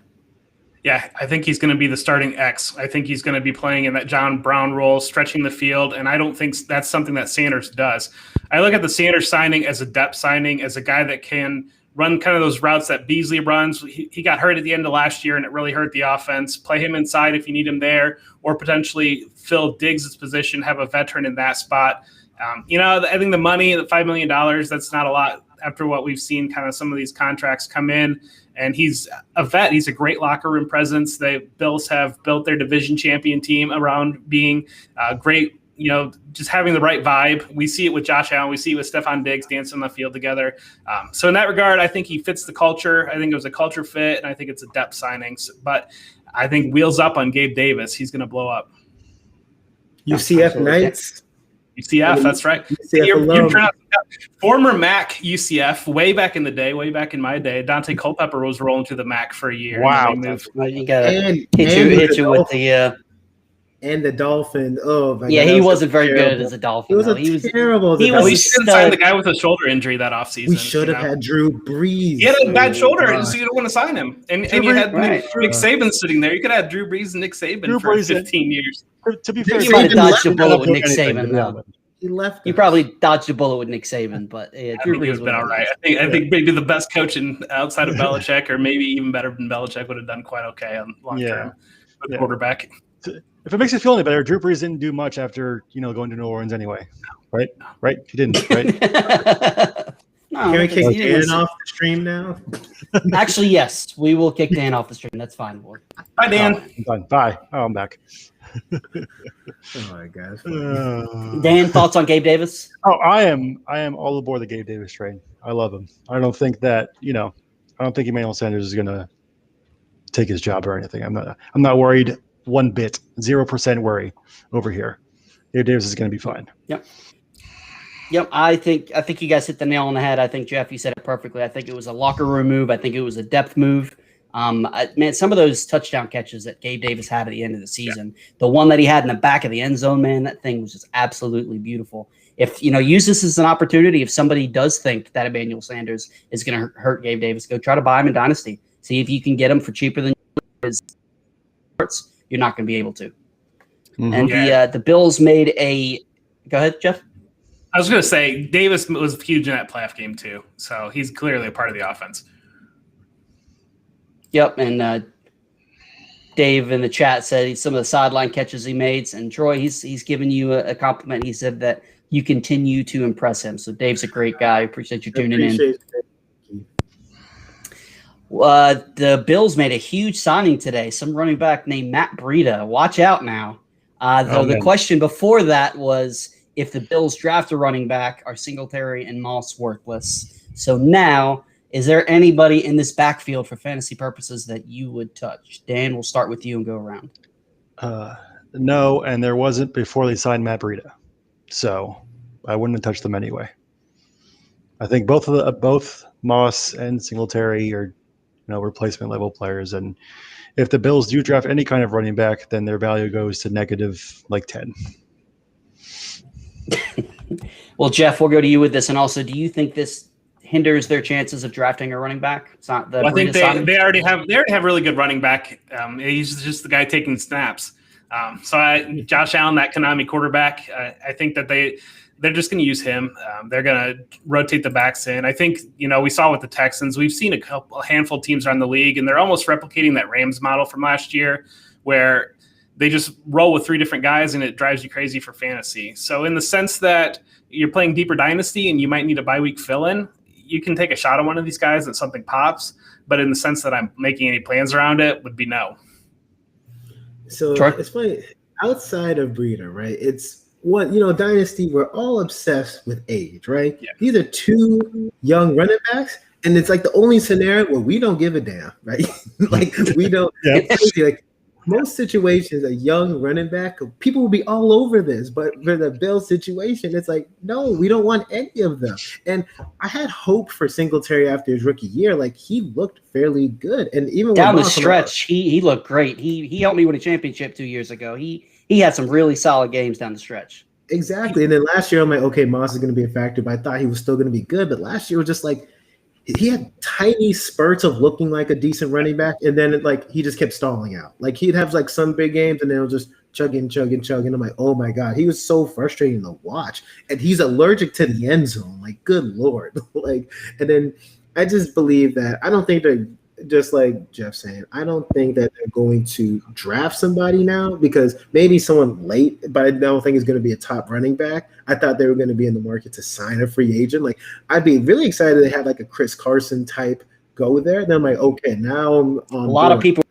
Yeah, I think he's going to be the starting X. I think he's going to be playing in that John Brown role, stretching the field, and I don't think that's something that Sanders does. I look at the Sanders signing as a depth signing, as a guy that can run kind of those routes that Beasley runs. He got hurt at the end of last year, and it really hurt the offense. Play him inside if you need him there, or potentially fill Diggs' position, have a veteran in that spot. I think the money, the $5 million, that's not a lot after what we've seen kind of some of these contracts come in. And he's a vet. He's a great locker room presence. The Bills have built their division champion team around being great, just having the right vibe. We see it with Josh Allen. We see it with Stephon Diggs dancing on the field together. So in that regard, I think he fits the culture. I think it was a culture fit, and I think it's a depth signing. But I think wheels up on Gabe Davis. He's going to blow up. UCF Knights. UCF, that's right. UCF former MAC UCF, way back in the day, way back in my day, Dante Culpepper was rolling to the MAC for a year. Wow. You got to hit you with the and the Dolphin. Oh my yeah, God, he was wasn't very terrible. good as a Dolphin. He was though. terrible. He We was should have signed the guy with a shoulder injury that offseason. We should have had Drew Brees. He had a bad shoulder, gosh. so you don't want to sign him. And you Brees, had right. Nick Saban sitting there. You could have Drew Brees and Nick Saban Drew for Brees 15 years. To be fair, You might have dodged a Saban bullet with didn't Nick do anything, Saban, to be though. honest. He left. You us. probably dodged a bullet with Nick Saban, but yeah, I Drew think he Brees would have been all would've right. I think maybe the best coach outside of Belichick, or maybe even better than Belichick, would have done quite okay on long term with quarterback. If it makes you feel any better, Drew Brees didn't do much after going to New Orleans anyway, right? Right? He didn't, right? No, Can we because kick he didn't Dan off the stream now? Actually, yes, we will kick Dan off the stream. That's fine. Bye, Dan. I'm done. Bye. Oh, I'm back. Oh my gosh. Dan, thoughts on Gabe Davis? Oh, I am all aboard the Gabe Davis train. I love him. I don't think that I don't think Emmanuel Sanders is going to take his job or anything. I'm not worried one bit. 0% worry over here. Gabe Davis is going to be fine. Yep, I think you guys hit the nail on the head. I think, Jeff, you said it perfectly. I think it was a locker room move. I think it was a depth move. Man, some of those touchdown catches that Gabe Davis had at the end of the season, the one that he had in the back of the end zone, man, that thing was just absolutely beautiful. If use this as an opportunity, if somebody does think that Emmanuel Sanders is going to hurt Gabe Davis, go try to buy him in Dynasty. See if you can get him for cheaper than his parts. You're not going to be able to. Mm-hmm. And the Bills made a. Go ahead, Jeff. I was going to say Davis was huge in that playoff game too, so he's clearly a part of the offense. Yep, and Dave in the chat said some of the sideline catches he made, and Troy, he's given you a compliment. He said that you continue to impress him. So Dave's a great guy. Appreciate you tuning in. The Bills made a huge signing today. Some running back named Matt Breida. Watch out now. Though the question before that was if the Bills draft a running back, are Singletary and Moss worthless? So now, is there anybody in this backfield for fantasy purposes that you would touch? Dan, we'll start with you and go around. No, and there wasn't before they signed Matt Breida, so I wouldn't have touched them anyway. I think both Moss and Singletary are replacement level players, and if the Bills do draft any kind of running back, then their value goes to negative 10. Well, Jeff, we'll go to you with this, and also, do you think this hinders their chances of drafting a running back? It's not the. I think they already have really good running back. He's just the guy taking snaps. Josh Allen, that Konami quarterback, I think that they're just going to use him. They're going to rotate the backs in. I think we saw with the Texans, we've seen a handful of teams around the league, and they're almost replicating that Rams model from last year, where they just roll with 3 different guys, and it drives you crazy for fantasy. So in the sense that you're playing deeper dynasty and you might need a bye week fill-in, you can take a shot on one of these guys and something pops. But in the sense that I'm making any plans around it, would be no. So it's funny. Outside of Breida, right? It's what dynasty. We're all obsessed with age, right? Yeah. These are 2 young running backs, and it's like the only scenario where we don't give a damn, right? Like we don't. It's crazy. Like most situations, a young running back, people will be all over this. But for the Bills situation, it's like, no, we don't want any of them. And I had hope for Singletary after his rookie year. Like he looked fairly good, and even down the stretch, he looked great. He helped me win a championship 2 years ago. He had some really solid games down the stretch. Exactly. And then last year, I'm like, okay, Moss is going to be a factor, but I thought he was still going to be good. But last year was just like, he had tiny spurts of looking like a decent running back, and then he just kept stalling out. Like he'd have like some big games, and then it'll just chugging. I'm like, oh my God, he was so frustrating to watch, and he's allergic to the end zone. Like, good Lord, and then I just believe that I don't think they're just like Jeff saying. I don't think that they're going to draft somebody now because maybe someone late, but I don't think it's going to be a top running back. I thought they were going to be in the market to sign a free agent. Like I'd be really excited to have like a Chris Carson type go there. Then I'm like, okay, now I'm on a lot board. of people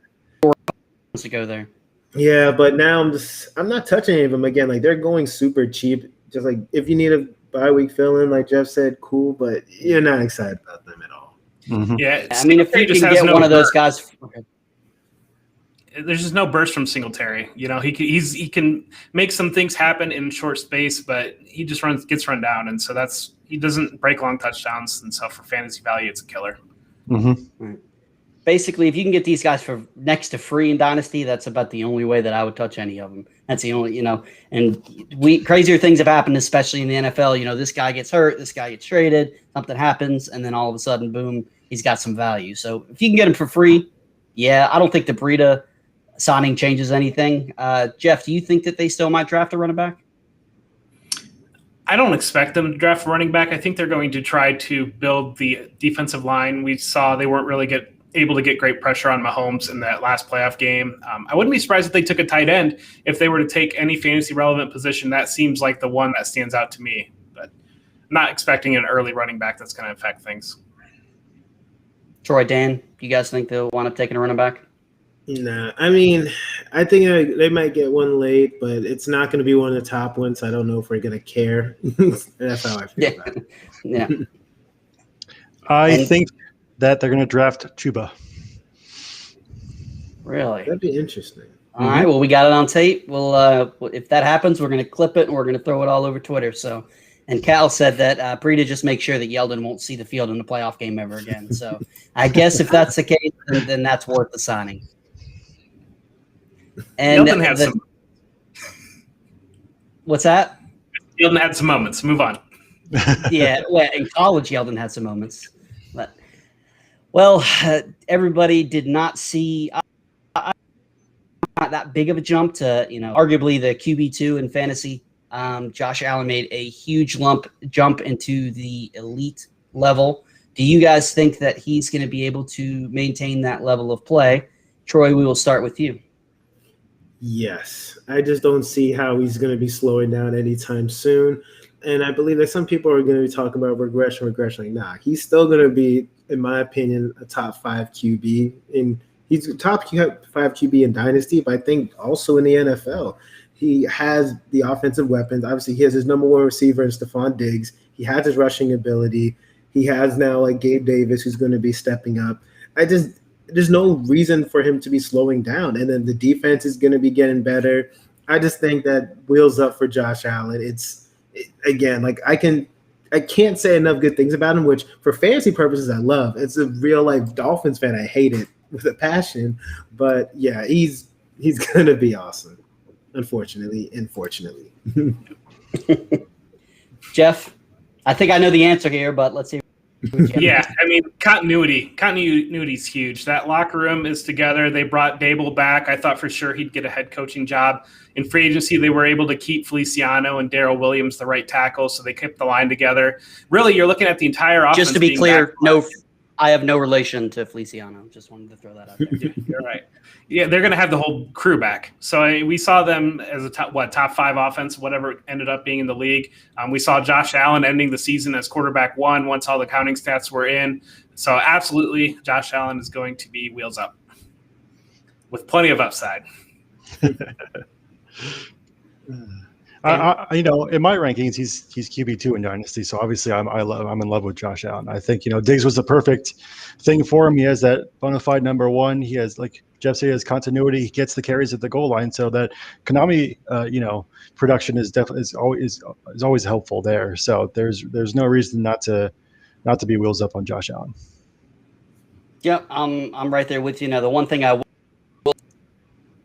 wants to go there. Yeah, but now I'm not touching any of them again. Like they're going super cheap. Just like if you need a bye week fill in, like Jeff said, cool, but you're not excited about them at all. Mm-hmm. Yeah, I mean, if you can get one of those guys, there's just no burst from Singletary. He can make some things happen in short space, but he just gets run down, and so he doesn't break long touchdowns, and so for fantasy value, it's a killer. Mm-hmm. basically, if you can get these guys for next to free in Dynasty, that's about the only way that I would touch any of them. That's the only, and crazier things have happened, especially in the NFL. This guy gets hurt, this guy gets traded, something happens, and then all of a sudden, boom, he's got some value. So if you can get him for free, yeah, I don't think the Breida signing changes anything. Jeff, do you think that they still might draft a running back? I don't expect them to draft a running back. I think they're going to try to build the defensive line. We saw they weren't really able to get great pressure on Mahomes in that last playoff game. I wouldn't be surprised if they took a tight end. If they were to take any fantasy relevant position, that seems like the one that stands out to me. But I'm not expecting an early running back that's going to affect things. Troy, Dan, do you guys think they'll wind up taking a running back? Nah, I mean, I think they might get one late, but it's not going to be one of the top ones. I don't know if we're going to care. That's how I feel about it. Yeah. I think that they're going to draft Chuba. Really? That'd be interesting. All right. Well, we got it on tape. Well, if that happens, we're going to clip it and we're going to throw it all over Twitter. So, and Cal said that Breida just make sure that Yeldon won't see the field in the playoff game ever again. So, I guess if that's the case, then that's worth the signing. And Yeldon had some. What's that? Yeldon had some moments. Move on. Yeah, well, in college, Yeldon had some moments. But, well, everybody did not see that big of a jump to, arguably the QB2 in fantasy. Josh Allen made a huge jump into the elite level. Do you guys think that he's going to be able to maintain that level of play? Troy, we will start with you. Yes. I just don't see how he's going to be slowing down anytime soon. And I believe that some people are going to be talking about regression. Like, nah, he's still going to be, in my opinion, a top 5 QB. And he's a top 5 QB in Dynasty, but I think also in the NFL. He has the offensive weapons. Obviously, he has his number 1 receiver in Stephon Diggs. He has his rushing ability. He has now like Gabe Davis, who's going to be stepping up. There's no reason for him to be slowing down. And then the defense is going to be getting better. I just think that wheels up for Josh Allen. I can't say enough good things about him, which for fantasy purposes I love. It's a real life Dolphins fan. I hate it with a passion. But yeah, he's going to be awesome. Unfortunately. Jeff, I think I know the answer here, but let's see. Yeah, I mean, continuity is huge. That locker room is together. They brought Dable back. I thought for sure he'd get a head coaching job. In free agency, they were able to keep Feliciano and Darrell Williams, the right tackle, so they kept the line together. Really, you're looking at the entire offense. Just to be clear, I have no relation to Feliciano. Just wanted to throw that out there. You're right. Yeah, they're going to have the whole crew back. So we saw them as a top 5 offense, whatever it ended up being in the league. We saw Josh Allen ending the season as quarterback 1 once all the counting stats were in. So absolutely, Josh Allen is going to be wheels up with plenty of upside. In my rankings, he's QB2 in Dynasty, so obviously I'm in love with Josh Allen. I think Diggs was the perfect thing for him. He has that bona fide number 1. He has, like Jeff said, he has continuity. He gets the carries at the goal line, so that Konami, production is always helpful there. So there's no reason not to be wheels up on Josh Allen. Yeah, I'm right there with you. Now, the one thing I will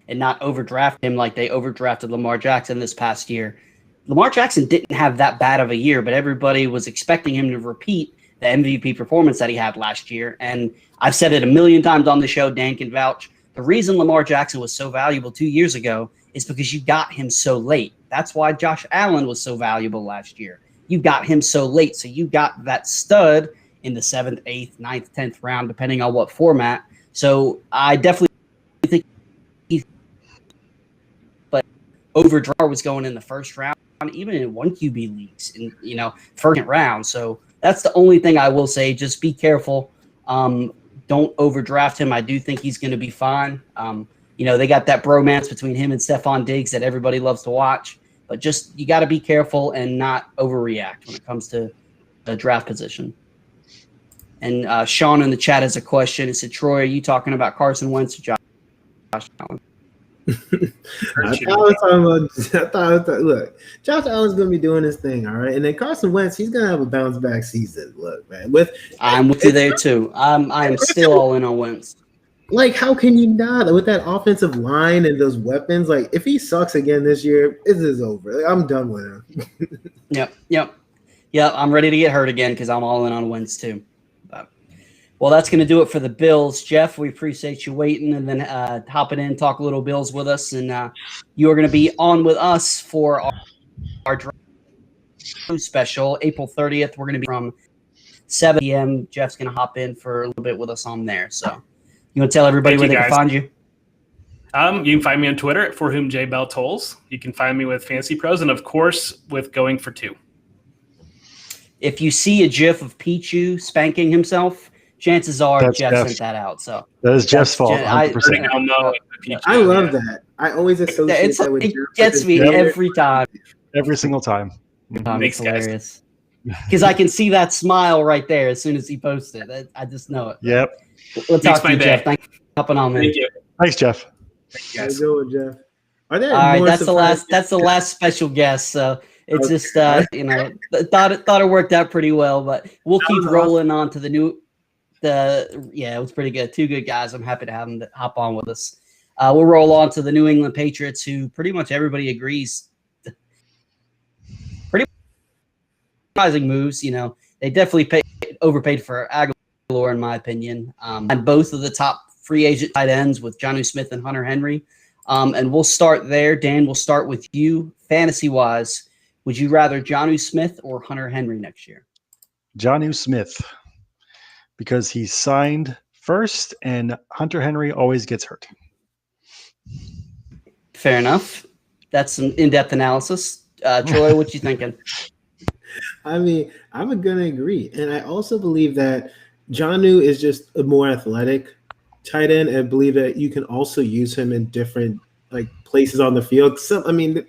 and not overdraft him like they overdrafted Lamar Jackson this past year. Lamar Jackson didn't have that bad of a year, but everybody was expecting him to repeat the MVP performance that he had last year. And I've said it a million times on the show, Dan can vouch. The reason Lamar Jackson was so valuable 2 years ago is because you got him so late. That's why Josh Allen was so valuable last year. You got him so late. So you got that stud in the 7th, 8th, 9th, 10th round, depending on what format. So I definitely think overdraw was going in the first round, even in 1 QB leagues in, first round. So that's the only thing I will say. Just be careful. Don't overdraft him. I do think he's going to be fine. They got that bromance between him and Stephon Diggs that everybody loves to watch, but just, you got to be careful and not overreact when it comes to the draft position. And Sean in the chat has a question. He said, Troy, are you talking about Carson Wentz or Josh Allen? Look, Josh Allen's gonna be doing his thing, all right, and then Carson Wentz, he's gonna have a bounce back season. Look, man, I'm with you there too. I am still all in on Wentz. Like, how can you not with that offensive line and those weapons? Like, if he sucks again this year, it is over. Like, I'm done with him. Yep. I'm ready to get hurt again because I'm all in on wins too. Well, that's going to do it for the Bills. Jeff, we appreciate you waiting and then hopping in, talk a little Bills with us. And you are going to be on with us for our draft special, April 30th. We're going to be from 7 p.m. Jeff's going to hop in for a little bit with us on there. So you want to tell everybody where they can find you? You can find me on Twitter at For Whom J Bell Tolls. You can find me with Fantasy Pros and, of course, with Going for Two. If you see a GIF of Pichu spanking himself, chances are that's Jeff sent that out. So that is Jeff's fault. 100%. I love that. I always associate that with it gets me every time. Every single time. It's hilarious. Because I can see that smile right there as soon as he posted it. I just know it. Yep. We'll talk to you, Jeff. Thanks for hopping on, man. Thank you. Thanks, Jeff. Thank you, Jeff. Are there all right, more that's the last special guest. So it's just thought it worked out pretty well, but we'll keep rolling on to the new. It was pretty good. Two good guys. I'm happy to have them to hop on with us. We'll roll on to the New England Patriots, who pretty much everybody agrees. Pretty surprising moves. They definitely overpaid for Aguilar, in my opinion. And both of the top free agent tight ends with Jonnu Smith and Hunter Henry. And we'll start there. Dan, we'll start with you. Fantasy-wise, would you rather Jonnu Smith or Hunter Henry next year? Jonnu Smith. Because he signed first, and Hunter Henry always gets hurt. Fair enough. That's some in-depth analysis. Troy, what you thinking? I mean, I'm going to agree. And I also believe that Jonnu is just a more athletic tight end, and I believe that you can also use him in different places on the field.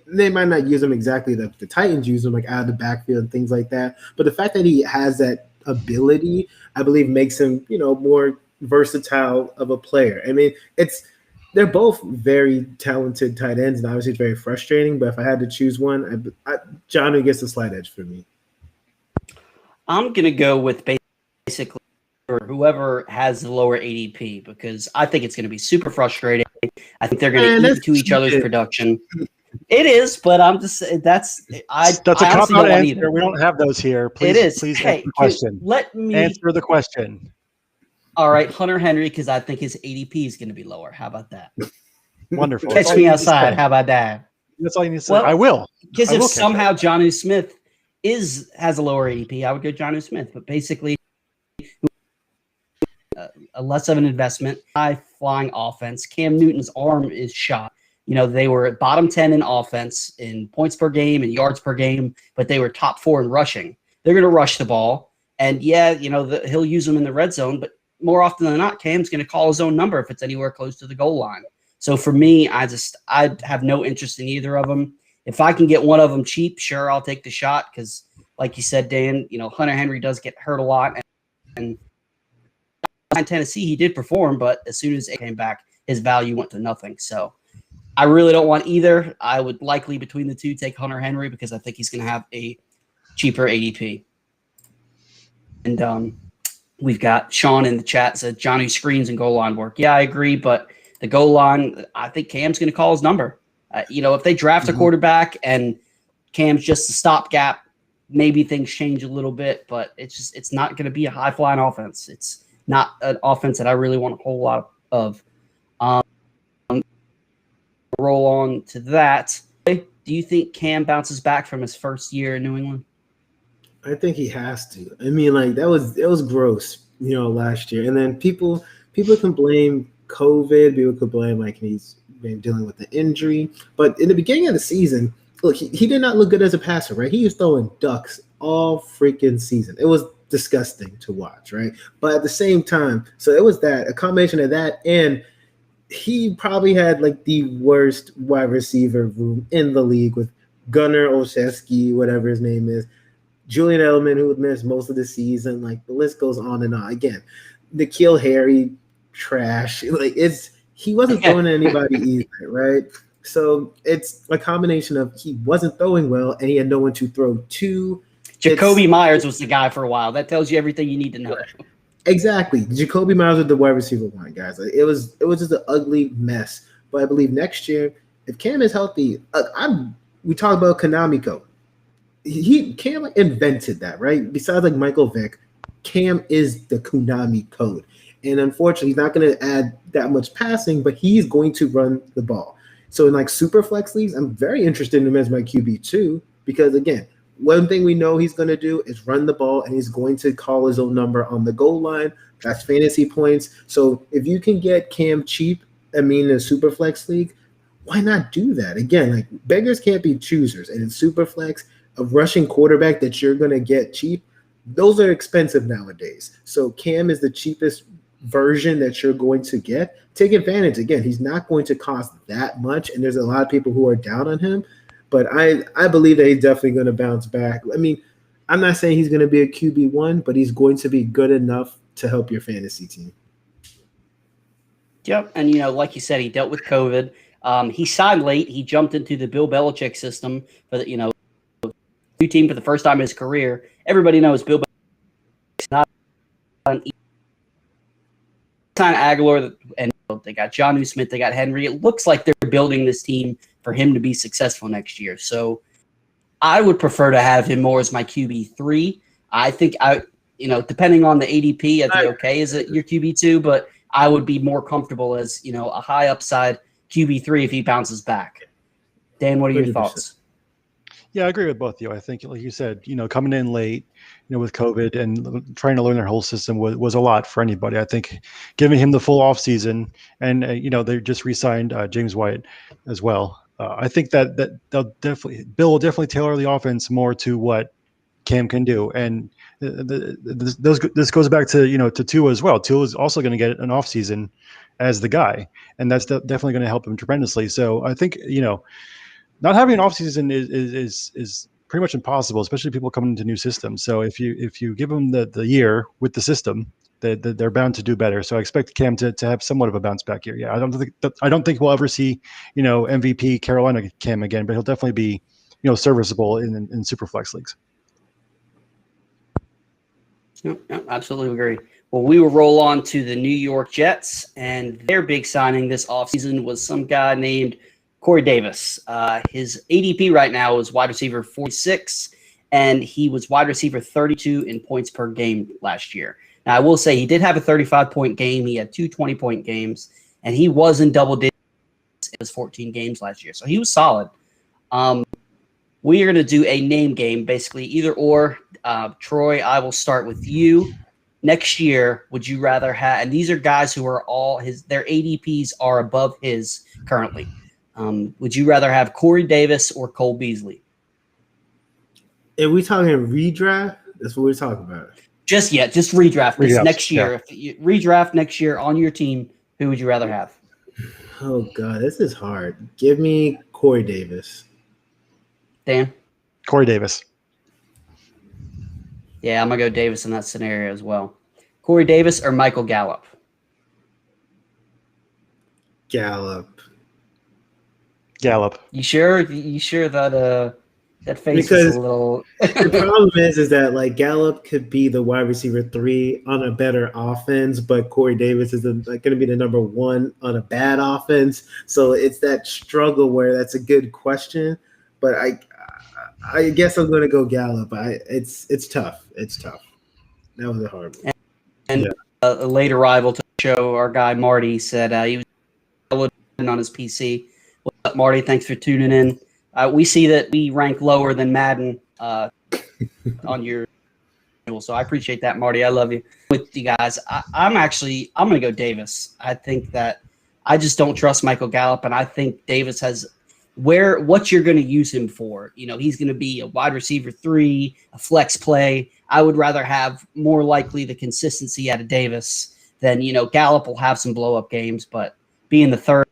They might not use him exactly the Titans use him, out of the backfield and things like that. But the fact that he has that ability, I believe, makes him, more versatile of a player. I mean, they're both very talented tight ends, and obviously it's very frustrating. But if I had to choose one, Jonnu gets a slight edge for me. I'm gonna go with basically whoever has the lower ADP because I think it's gonna be super frustrating. I think they're gonna eat into each other's production. It is, but I'm just that's a cop-out answer. We don't have those here. Please, it is. Please answer the question. Let me answer the question. All right, Hunter Henry, because I think his ADP is going to be lower. How about that? Wonderful. Catch me outside. How about that? That's all you need to say. I will. Because if somehow Jonnu Smith has a lower ADP, I would go Jonnu Smith. But basically, a less of an investment, high-flying offense. Cam Newton's arm is shot. They were at bottom 10 in offense in points per game and yards per game, but they were top 4 in rushing. They're going to rush the ball. And, he'll use them in the red zone, but more often than not, Cam's going to call his own number if it's anywhere close to the goal line. So for me, I have no interest in either of them. If I can get one of them cheap, sure, I'll take the shot because, like you said, Dan, Hunter Henry does get hurt a lot. And in Tennessee, he did perform, but as soon as it came back, his value went to nothing. So I really don't want either. I would likely, between the two, take Hunter Henry because I think he's going to have a cheaper ADP. And we've got Sean in the chat said Jonnu screens and goal line work. Yeah, I agree, but the goal line, I think Cam's going to call his number. If they draft a quarterback and Cam's just a stopgap, maybe things change a little bit, but it's not going to be a high-flying offense. It's not an offense that I really want a whole lot of. Roll on to that. Do you think Cam bounces back from his first year in New England? I think he has to. I mean, it was gross, last year. And then people can blame COVID. People could blame he's been dealing with the injury. But in the beginning of the season, look, he did not look good as a passer, right? He was throwing ducks all freaking season. It was disgusting to watch, right? But at the same time, so it was a combination of that, and he probably had the worst wide receiver room in the league with Gunnar Olszewski, whatever his name is, Julian Edelman, who would miss most of the season. The list goes on and on. Again, N'Keal Harry, trash. He wasn't throwing to anybody either, right? So it's a combination of he wasn't throwing well and he had no one to throw to. Jacoby Myers was the guy for a while. That tells you everything you need to know. Exactly. Jacoby Myers with the wide receiver one, guys. Like, it was just an ugly mess. But I believe next year, if Cam is healthy, we talk about Konami Code. Cam invented that, right? Besides like Michael Vick, Cam is the Konami Code. And unfortunately, he's not going to add that much passing, but he's going to run the ball. So in like super flex leagues, I'm very interested in him as my QB2 because again, one thing we know he's going to do is run the ball, and he's going to call his own number on the goal line. That's fantasy points. So if you can get Cam cheap, in a super flex league, why not do that? Again, like beggars can't be choosers, and in super flex, a rushing quarterback that you're going to get cheap, those are expensive nowadays. So Cam is the cheapest version that you're going to get. Take advantage. Again, he's not going to cost that much, and there's a lot of people who are down on him. But I believe that he's definitely going to bounce back. I'm not saying he's going to be a QB1, but he's going to be good enough to help your fantasy team. Yep. And, like you said, he dealt with COVID. He signed late. He jumped into the Bill Belichick system for the, new team for the first time in his career. Everybody knows Bill Belichick's not an Aguilar, and they got Jonnu Smith, they got Henry. It looks like they're building this team for him to be successful next year. So I would prefer to have him more as my QB3. I think depending on the ADP, I think okay is it your QB2, but I would be more comfortable as, a high upside QB3 if he bounces back. Dan, what are your 100%. thoughts? Yeah, I agree with both of you. I think, like you said, coming in late, with COVID and trying to learn their whole system was a lot for anybody. I think giving him the full offseason and, they just re-signed James White as well. I think that Bill will definitely tailor the offense more to what Cam can do. And this goes back to, to Tua as well. Tua is also going to get an offseason as the guy, and that's definitely going to help him tremendously. So I think, not having an offseason is pretty much impossible, especially people coming into new systems. So if you give them the year with the system, they're bound to do better. So I expect Cam to have somewhat of a bounce back year. Yeah, I don't think we'll ever see MVP Carolina Cam again, but he'll definitely be serviceable in super flex leagues. Yep, absolutely agree. Well, we will roll on to the New York Jets, and their big signing this offseason was some guy named Corey Davis. His ADP right now is wide receiver 46, and he was wide receiver 32 in points per game last year. Now, I will say he did have a 35-point game. He had two 20-point games, and he was in double digits in his 14 games last year. So he was solid. We are going to do a name game, basically either or. Troy, I will start with you. Next year, would you rather have – and these are guys who are their ADPs are above his currently. Would you rather have Corey Davis or Cole Beasley? If we talking redraft, that's what we're talking about. Just redraft. Redraft, Next year, If you redraft next year on your team, who would you rather have? Oh God, this is hard. Give me Corey Davis. Dan? Corey Davis. Yeah, I'm gonna go Davis in that scenario as well. Corey Davis or Michael Gallup? Gallup. You sure? You sure that that face Because is a little? The problem is that like Gallup could be the wide receiver 3 on a better offense, but Corey Davis is going to be the number 1 on a bad offense. So it's that struggle where that's a good question, but I guess I'm going to go Gallup. It's tough. It's tough. That was a hard one. And a late arrival to the show, our guy Marty said he was on his PC. What's up, Marty? Thanks for tuning in. We see that we rank lower than Madden on your channel, so I appreciate that, Marty. I love you. With you guys, I'm going to go Davis. I think that I just don't trust Michael Gallup, and I think Davis has what you're going to use him for. He's going to be a wide receiver 3, a flex play. I would rather have more likely the consistency out of Davis than, Gallup will have some blow-up games, but being the third,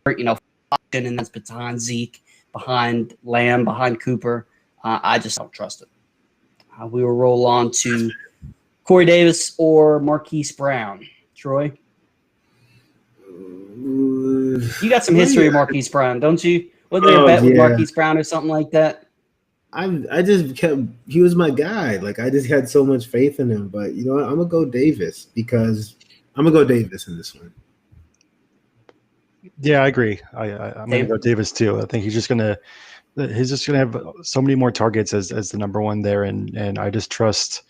and that's behind Zeke, behind Lamb, behind Cooper. I just don't trust it. We will roll on to Corey Davis or Marquise Brown. Troy? You got some history of Marquise Brown, don't you? Wasn't there a bet with Marquise Brown or something like that? I just kept. He was my guy. Like I just had so much faith in him. But you know what? I'm gonna go Davis because I'm gonna go Davis in this one. Yeah, I agree. I'm going to go Davis too. I think he's just going to have so many more targets as the number one there, and I just trust,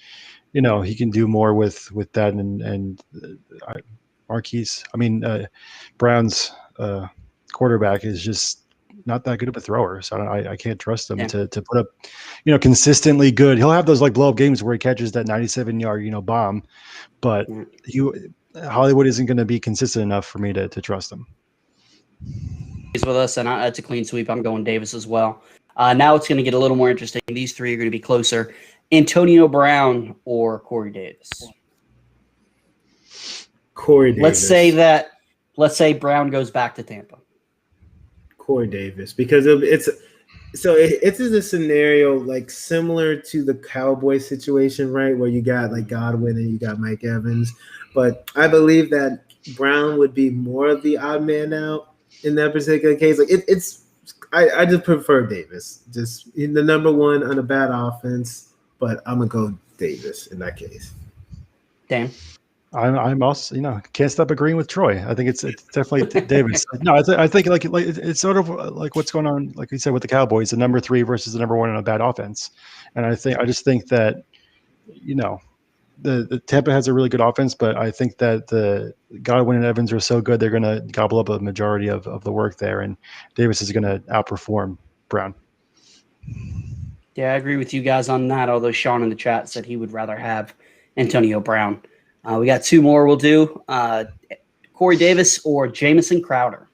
he can do more with that and Marquise. Brown's quarterback is just not that good of a thrower, so I can't trust him to put up, consistently good. He'll have those like blow up games where he catches that 97-yard bomb, but Hollywood isn't going to be consistent enough for me to trust him. He's with us, and it's a clean sweep. I'm going Davis as well. Now it's going to get a little more interesting. These three are going to be closer. Antonio Brown or Corey Davis? Corey Davis. Let's say Brown goes back to Tampa. Corey Davis, because it's a scenario like similar to the Cowboys situation, right? Where you got like Godwin and you got Mike Evans. But I believe that Brown would be more of the odd man out in that particular case. Like I just prefer Davis. Just in the number one on a bad offense, but I'm gonna go Davis in that case. Dan? I'm also, can't stop agreeing with Troy. I think it's definitely Davis. No, I think like it's sort of like what's going on, like you said, with the Cowboys, the number 3 versus the number 1 in a bad offense. And I just think that, the Tampa has a really good offense, but I think that the Godwin and Evans are so good, they're going to gobble up a majority of the work there. And Davis is going to outperform Brown. Yeah, I agree with you guys on that, although Sean in the chat said he would rather have Antonio Brown. We got 2 more we'll do. Corey Davis or Jamison Crowder?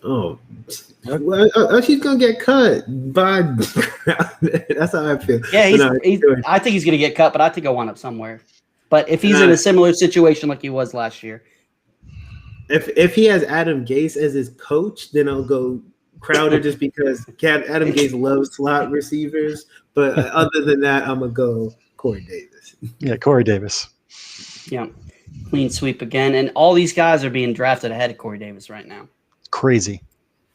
Oh, well, he's going to get cut by that's how I feel. Yeah, I think he's going to get cut, but I think he'll wind up somewhere. But if he's in a similar situation like he was last year. If he has Adam Gase as his coach, then I'll go Crowder just because Adam Gase loves slot receivers. But other than that, I'm going to go Corey Davis. Yeah, Corey Davis. Yeah, clean sweep again. And all these guys are being drafted ahead of Corey Davis right now. Crazy.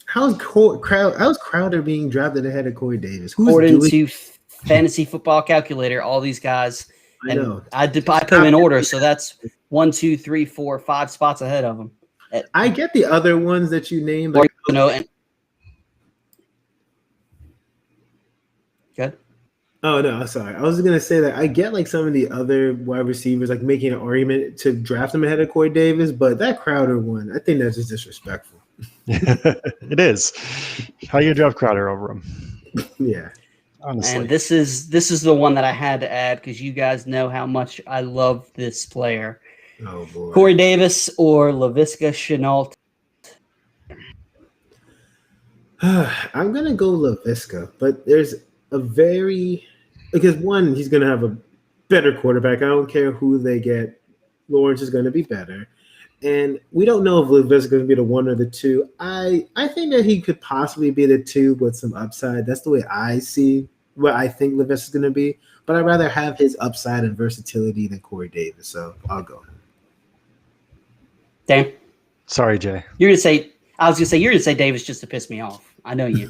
How's Crowder being drafted ahead of Corey Davis? According to Fantasy Football Calculator, all these guys. I know. I put them in order, so that's 1, 2, 3, 4, 5 spots ahead of them. I get the other ones that you named. Like, good. Oh no, sorry. I was gonna say that I get like some of the other wide receivers like making an argument to draft him ahead of Corey Davis, but that Crowder one, I think that's just disrespectful. It is. How you draft Crowder over him? Yeah. Honestly. And this is the one that I had to add because you guys know how much I love this player. Oh boy. Corey Davis or Laviska Shenault? I'm gonna go Laviska, but there's because one, he's gonna have a better quarterback. I don't care who they get. Lawrence is gonna be better. And we don't know if Laviska is going to be the 1 or the 2. I think that he could possibly be the 2 with some upside. That's the way I see what I think Laviska is going to be. But I'd rather have his upside and versatility than Corey Davis. So I'll go. Dan? Sorry, Jay. You're going to say Davis just to piss me off. I know you.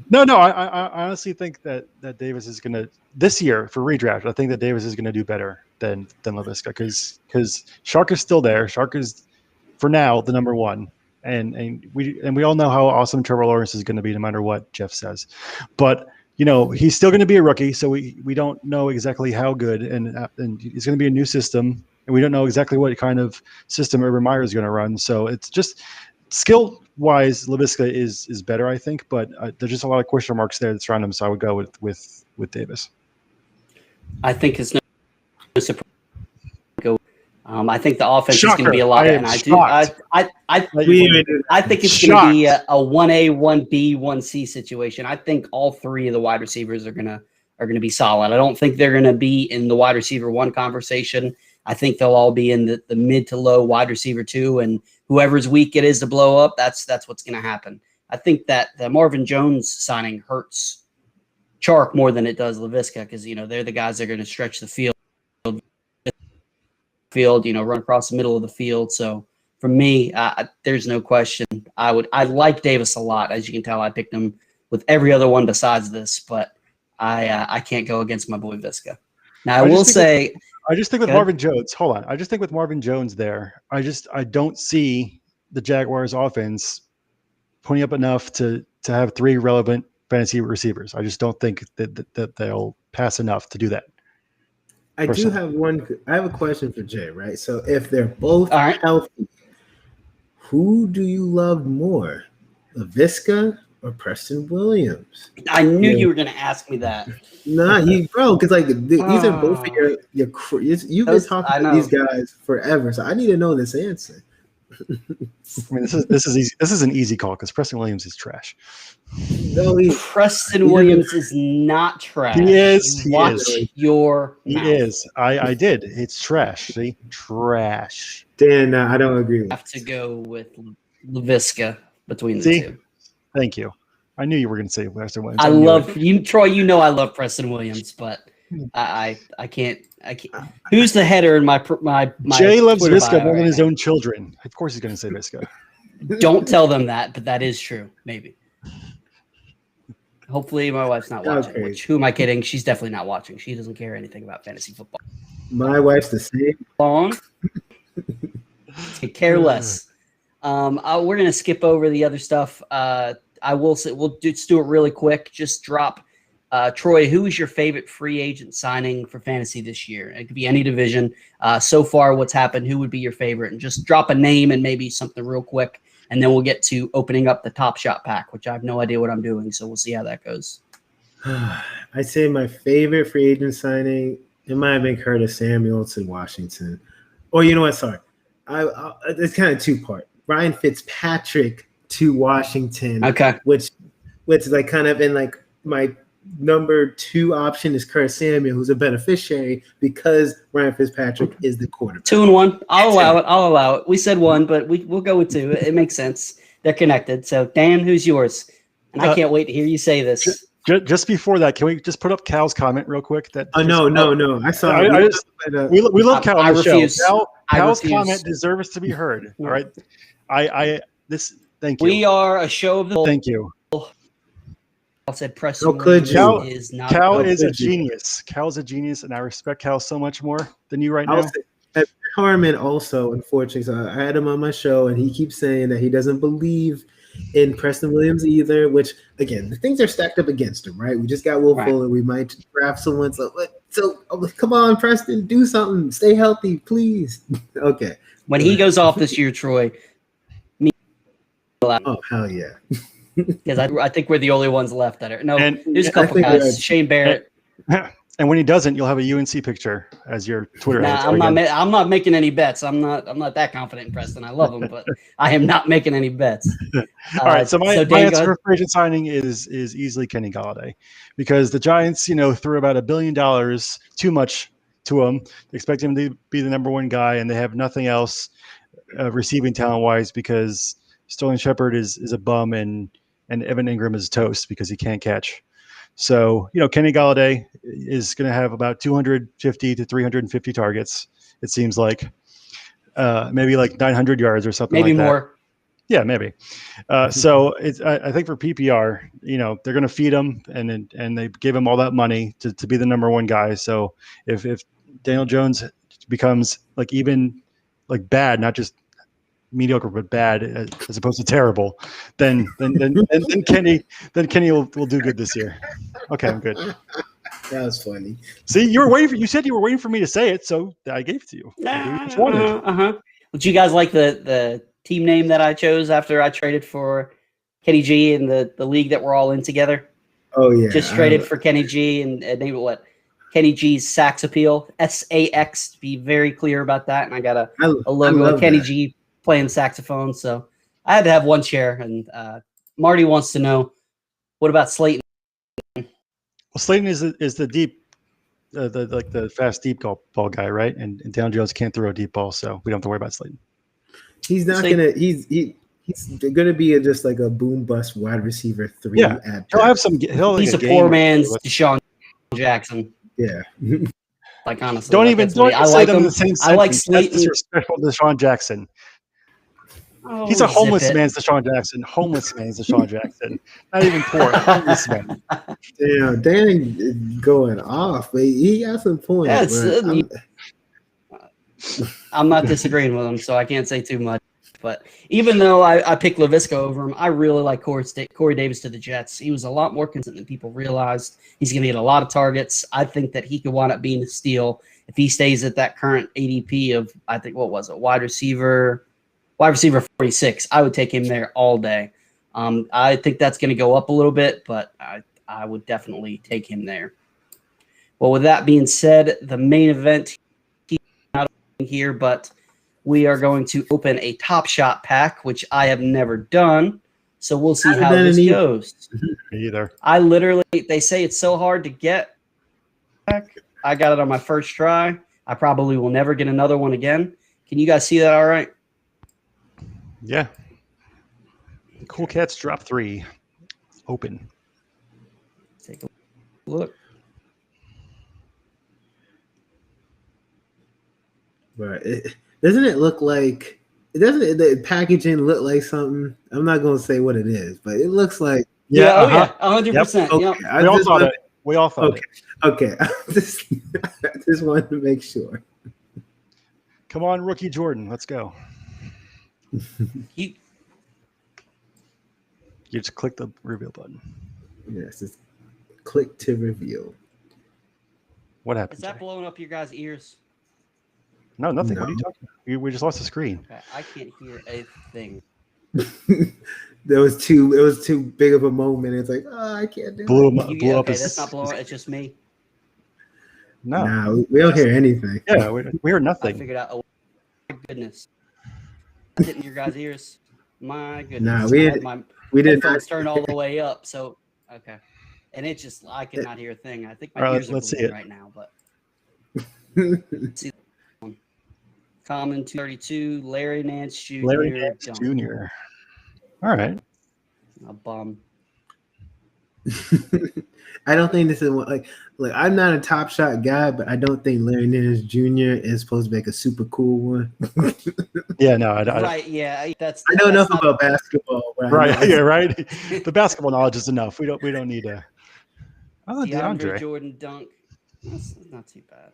No, I honestly think that Davis is going to this year for redraft. I think that Davis is going to do better than Laviska because Shark is still there. Shark is for now the number 1, and we all know how awesome Trevor Lawrence is going to be no matter what Jeff says. But he's still going to be a rookie, so we don't know exactly how good, and it's going to be a new system, and we don't know exactly what kind of system Urban Meyer is going to run. So it's just skill-wise, Laviska is better, I think, but there's just a lot of question marks there that's around him. So I would go with Davis. I think it's no surprise. I think the offense is going to be a lot, and I think it's going to be a 1A, 1B, 1C situation. I think all 3 of the wide receivers are going to be solid. I don't think they're going to be in the wide receiver 1 conversation. I think they'll all be in the mid to low wide receiver 2, and whoever's week it is to blow up, that's what's going to happen. I think that the Marvin Jones signing hurts Chark more than it does Laviska because they're the guys that are going to stretch the field, run across the middle of the field. So for me, there's no question. I like Davis a lot. As you can tell, I picked him with every other one besides this, but I can't go against my boy Visca. Now I will say, I just think with Marvin Jones. Hold on, I just think with Marvin Jones there, I don't see the Jaguars' offense putting up enough to have 3 relevant fantasy receivers. I just don't think that they'll pass enough to do that. I have a question for Jay, right? So if they're both healthy, who do you love more, LaVisca or Preston Williams? I knew you were going to ask me that. Nah, because like these are both of you've been talking to these guys forever, so I need to know this answer. I mean, this is easy. This is an easy call because Preston Williams is trash. No, Preston Williams is not trash. He is. Watch your mouth. He is. I did. It's trash. See, trash. Dan, I don't agree with. Have to go with LaVisca between the two. Thank you. I knew you were going to say Preston Williams. I love you, Troy. You know I love Preston Williams, but I can't. Who's the header in my Jay loves Twitter Visca bio more than right his now? own children. Of course, he's going to say Visca. Don't tell them that, but that is true. Maybe. Hopefully, my wife's not watching. Okay. Which, who am I kidding? She's definitely not watching. She doesn't care anything about fantasy football. My wife's the same. On. Care less. We're gonna skip over the other stuff. I will say we'll just do it really quick. Just drop. Troy, who is your favorite free agent signing for fantasy this year? It could be any division. So far, what's happened? Who would be your favorite? And just drop a name and maybe something real quick, and then we'll get to opening up the Top Shot pack, which I have no idea what I'm doing. So we'll see how that goes. I'd say my favorite free agent signing, it might have been Curtis Samuel to Washington. Or you know what? Sorry. It's kind of 2-part. Ryan Fitzpatrick to Washington. Okay. Which is like kind of in like my number 2 option is Curtis Samuel, who's a beneficiary because Ryan Fitzpatrick is the quarterback. 2 and 1. I'll allow it. We said 1, but we'll go with 2. It makes sense. They're connected. So Dan, who's yours? And I can't wait to hear you say this. Just before that, can we just put up Cal's comment real quick? No. I saw. We love Cal. I refuse. Cal's comment deserves to be heard. All right. Thank you. We are a show of the. Thank you. I said Preston Cal is not. Cal is a genius. Cal's a genius, and I respect Cal so much more than you right now. Harmon also, unfortunately, so I had him on my show, and he keeps saying that he doesn't believe in Preston Williams either, which, again, the things are stacked up against him, right? We just got Will Fuller. We might draft someone. So come on, Preston, do something. Stay healthy, please. Okay. When he goes off this year, Troy. Oh, hell yeah. Because I think we're the only ones left that are. No, there's a couple guys. guys. Shane Barrett. And when he doesn't, you'll have a UNC picture as your Twitter. I'm not making any bets. I'm not that confident in Preston. I love him, but I am not making any bets. All right. So my answer for free agent signing is easily Kenny Golladay, because the Giants, threw about $1 billion too much to him. They expect him to be the number 1 guy, and they have nothing else receiving talent wise because Sterling Shepard is a bum and Evan Ingram is toast because he can't catch. So, Kenny Golladay is going to have about 250 to 350 targets, it seems like. Maybe like 900 yards or something like that. Maybe more. Yeah, maybe. So I think for PPR, they're going to feed him and they give him all that money to be the number 1 guy. So if Daniel Jones becomes like even like bad, not just mediocre but bad as opposed to terrible, then Kenny will do good this year. Okay, I'm good. That was funny. See, you said you were waiting for me to say it, so I gave it to you. Would you guys like the team name that I chose after I traded for Kenny G in the league that we're all in together? Oh yeah. Just traded for Kenny G and named it what? Kenny G's Sax Appeal. SAX, to be very clear about that. And I got a logo of Kenny G playing saxophone, so I had to have 1 share. And Marty wants to know, what about Slayton? Well, Slayton is the deep, the fast deep ball guy, right? And Daniel Jones can't throw a deep ball, so we don't have to worry about Slayton. He's not gonna. He's gonna be just like a boom bust wide receiver 3. Yeah, he'll have some. He's a poor man's Deshaun Jackson. Yeah. Like honestly, don't say them in the same sentence. I like Slayton. That's disrespectful to Deshaun Jackson. Oh, He's a zip homeless it. man's Deshaun Jackson. Homeless man's Deshaun Jackson. Not even poor. Homeless man. Damn, Dan is going off, but he got some points. Yeah, But I'm not disagreeing with him, so I can't say too much. But even though I picked LaVisca over him, I really like Corey Davis to the Jets. He was a lot more consistent than people realized. He's going to get a lot of targets. I think that he could wind up being a steal if he stays at that current ADP of, I think, what was it, wide receiver 46. I would take him there all day. I think that's going to go up a little bit, but I would definitely take him there. Well, with that being said, the main event here, but we are going to open a Top Shot pack, which I have never done. So we'll see how this goes. Either. I literally, they say it's so hard to get back. I got it on my first try. I probably will never get another one again. Can you guys see that all right? Yeah. Cool Cats drop 3. Open. Take a look. right, doesn't it look like? Doesn't the packaging look like something? I'm not gonna say what it is, but it looks like. Yeah, 100%. Okay. Yep. We all thought it. We all thought Okay. Okay. I just wanted to make sure. Come on, rookie Jordan. Let's go. You just click the reveal button. Yes, it's click to reveal. What happened? Is that Jay? blowing up your guys' ears? No, nothing. No. What are you talking about? We just lost the screen. Okay, I can't hear a thing. It was too big of a moment. It's like, oh, I can't do Blew it. him up. Blew up Okay, his, that's not blowing. It's just me. No. Nah, we don't hear anything. Yeah, we heard I nothing. figured out. Oh, my goodness. That's hitting your guys' ears. My goodness. Nah, we did not. headphones turned all the way up. So, okay. And it just, I could not hear a thing. I think my All right, ears are let's see bleeding it. right now. But Common 232, Larry Nance Jr. Larry Nance Dunk. Jr. All right. A bum. I don't think this is like I'm not a Top Shot guy, but I don't think Larry Nance Jr. is supposed to make a super cool one. Yeah, no, I Right, yeah. That's I know enough not- about basketball. right. Yeah, right. The basketball knowledge is enough. We don't need a. Oh, DeAndre DeAndre. Jordan dunk. That's not too bad.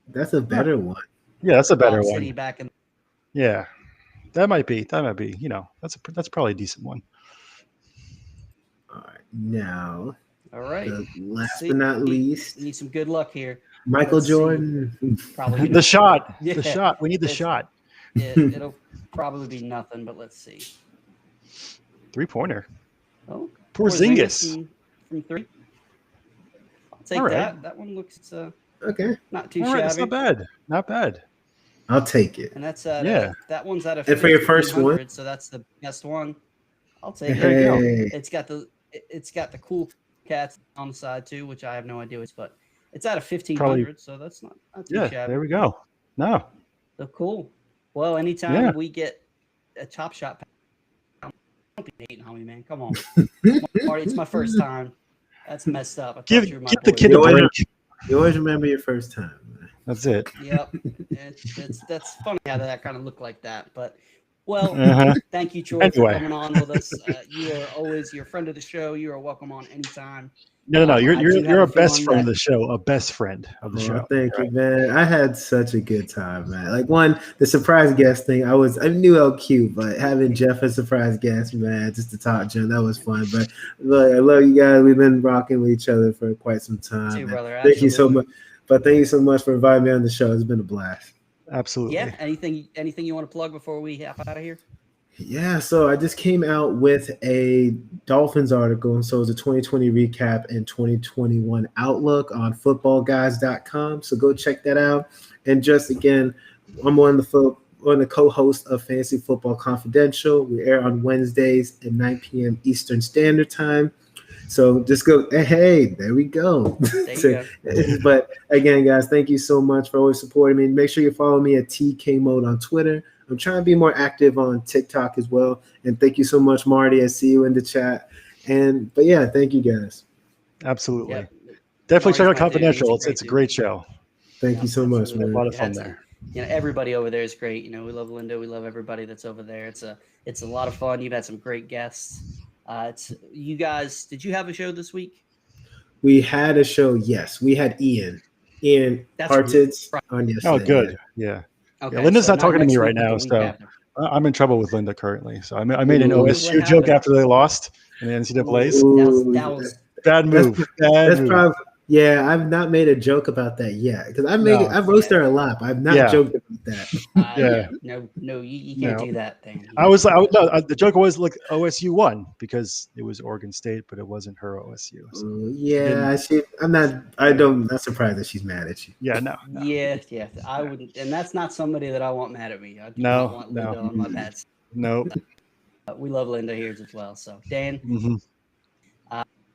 That's a better one. Yeah, that's a better Bob one. City back in Yeah, that might be. You know, that's probably a decent one. All right, now all right. last but not least, Need some good luck here. Michael Let's see. Jordan. Probably The shot. Yeah. The shot. We need the It's- shot. it'll probably be nothing, but let's see. 3-pointer. Oh, Porzingis. from 3. I'll take All right. that. That one looks Okay, not too All right, that's shabby. not bad. Not bad. I'll take it. And that's Yeah. that one's out of And for your first one? 1500, so that's the best one. I'll take There you go. it. Hey, It's got the cool cats on the side too, which I have no idea what it's, but it's out of 1500, Probably- so that's not too Yeah, shabby. there we go. No. So cool. Well, anytime Yeah. we get a Top Shot pack, don't be hating on me, man. Come on. Marty, it's my first time. That's messed up. I thought Give you were my the boy. kid a break. you always remember your first time. Man. That's it. Yep. That's funny how that kind of looked like that. But, well, Uh-huh. thank you, Troy, Anyway. for coming on with us. You are always your friend of the show. You are welcome on anytime. No. I do You're have a a best feeling friend of that- the show. A best friend of the show. Thank you, man. I had such a good time, man. Like the surprise guest thing. I knew LQ, but having Jeff as surprise guest, man, just to talk to him, that was fun. But look, I love you guys. We've been rocking with each other for quite some time. Too, man. brother. Thank you so Absolutely. much. But thank you so much for inviting me on the show. It's been a blast. Absolutely. Yeah. Anything you want to plug before we hop out of here? Yeah, so I just came out with a Dolphins article. So it's a 2020 recap and 2021 outlook on footballguys.com. So go check that out. And just again, I'm one of the co-hosts of Fantasy Football Confidential. We air on Wednesdays at 9 p.m. Eastern Standard Time. So just go, hey, there we go. There you go. But again, guys, thank you so much for always supporting me. Make sure you follow me at TK Mode on Twitter. I'm trying to be more active on TikTok as well. And thank you so much, Marty. I see you in the chat. But yeah, thank you guys. Absolutely. Yep. Definitely check out Marty's my dude. Confidential. He's a It's a great great show. Thank you so much, A man. lot of Yeah, fun it's- there. everybody over there is great. We love Linda. We love everybody that's over there. It's a lot of fun. You've had some great guests. You guys, did you have a show this week? We had a show. Yes, we had Ian Hartids on yesterday. Oh, good. Yeah. Okay, Yeah, Linda's so not talking to me next right week, but the now, week so after. I'm in trouble with Linda currently. So I made an Ooh, OSU what joke happened? after they lost in the NCAA's. That was Bad move. That's probably. Yeah, I've not made a joke about that yet because I've roasted her a lot. But I've not joked about that. No, you can't do that thing. The joke was like OSU won because it was Oregon State, but it wasn't her OSU. So I'm not surprised that she's mad at you. Yeah, no. Yeah, I wouldn't, and that's not somebody that I want mad at me. I do not want Linda on my bad side. No. We love Linda here as well. So Dan,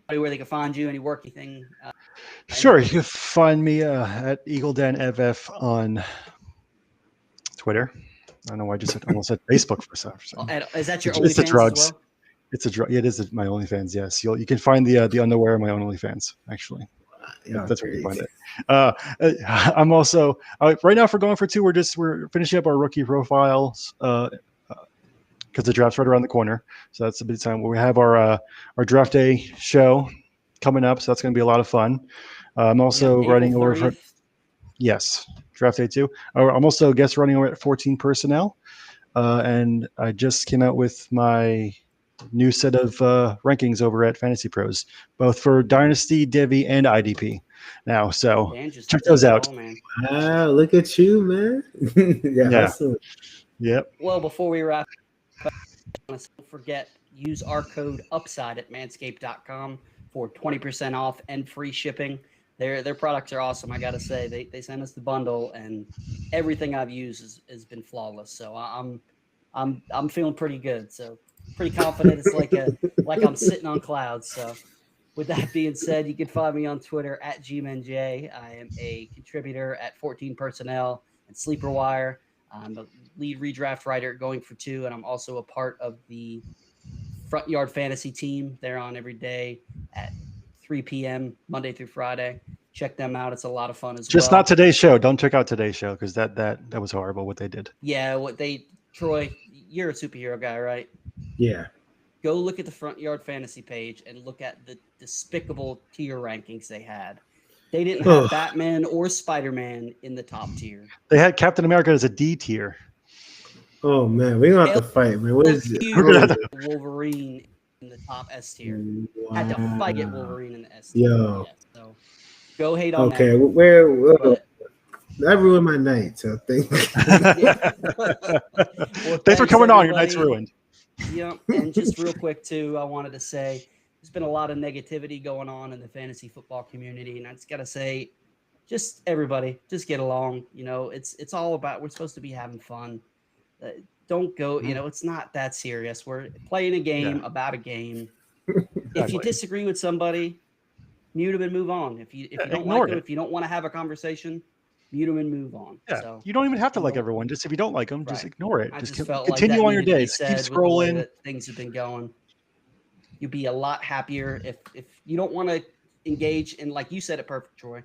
where they can find you, any work, anything? Sure, you can find me at Eagle Dan FF on Twitter. I don't know why I just almost said Facebook for some reason. Is that your It's OnlyFans the drugs. as well? It's a drug. Yeah, it is my OnlyFans. Yes, you can find the underwear on my own OnlyFans. Actually, that's where you find it. I'm also right now. If we're going for two, we're finishing up our rookie profiles because the draft's right around the corner. So that's a bit of time where we have our draft day show coming up. So that's going to be a lot of fun. I'm also writing over for draft day 2. I'm also guest running over at 14 Personnel, and I just came out with my new set of rankings over at Fantasy Pros, both for Dynasty, Divi, and IDP now. So check those out. Wow, look at you, man. Yeah. Awesome. Yep. Well, before we wrap up, don't forget, use our code UPSIDE at manscaped.com for 20% off and free shipping. Their products are awesome. I got to say, they sent us the bundle, and everything I've used has been flawless. So I'm feeling pretty good. So pretty confident. It's like I'm sitting on clouds. So with that being said, you can find me on Twitter at GMNJ. I am a contributor at 14 Personnel and Sleeper Wire. I'm the lead redraft writer going for 2, and I'm also a part of the Front Yard Fantasy team. They're on every day at 3 p.m. Monday through Friday. Check them out. It's a lot of fun as well. Just not today's show. Don't check out today's show because that was horrible what they did. Yeah, Troy, you're a superhero guy, right? Yeah. Go look at the Front Yard Fantasy page and look at the despicable tier rankings they had. They didn't have Batman or Spider-Man in the top tier. They had Captain America as a D tier. Oh man, we're gonna have to fight, man. What is it? Wolverine in the top S tier. Wow. Had to fight get Wolverine in the S tier. Yo. Yeah, so go hate on that. Okay, that ruined my night, so thank Thanks for coming on. Your night's ruined. Yeah, and just real quick too, I wanted to say there's been a lot of negativity going on in the fantasy football community, and I just gotta say, just everybody, just get along. It's all about, we're supposed to be having fun. Don't go, it's not that serious. We're playing a game about a game. Exactly. If you disagree with somebody, mute them and move on. If you don't like them, if you don't want to have a conversation, mute them and move on. Yeah, so, you don't even have to like everyone. Just if you don't like them, just ignore it. Just continue on your day. Keep scrolling. Things have been going. You'll be a lot happier if you don't want to engage in, like you said it perfect, Troy.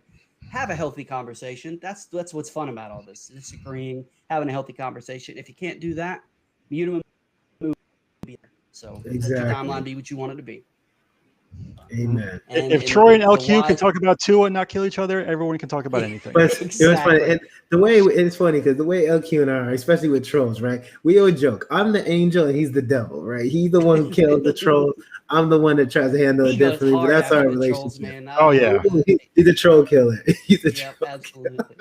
Have a healthy conversation. That's what's fun about all this. Disagreeing, having a healthy conversation. If you can't do that, mute them and move. So let your timeline be what you want it to be. Amen. If Troy and LQ can talk about Tua and not kill each other, everyone can talk about anything. But it was funny. And the way it's funny because the way LQ and I are, especially with trolls, right? We always joke. I'm the angel and he's the devil, right? He's the one who killed the troll. I'm the one that tries to handle it differently. But that's our relationship. Oh yeah, he's a troll killer. He's a troll absolutely.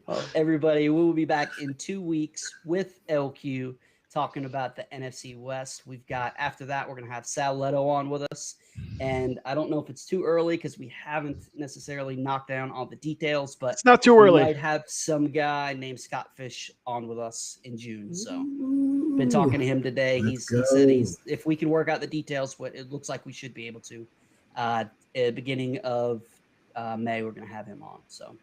Well, everybody, we will be back in 2 weeks with LQ talking about the NFC West. We've got, after that, we're going to have Sal Leto on with us. And I don't know if it's too early because we haven't necessarily knocked down all the details, but it's not too early. We might have some guy named Scott Fish on with us in June. So been talking to him today. He said if we can work out the details, what it looks like we should be able to, at the beginning of May, we're going to have him on. So.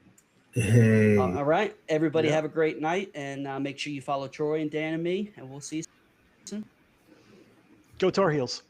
Hey. All right, everybody, have a great night, and make sure you follow Troy and Dan and me, and we'll see you soon. Go Tar Heels.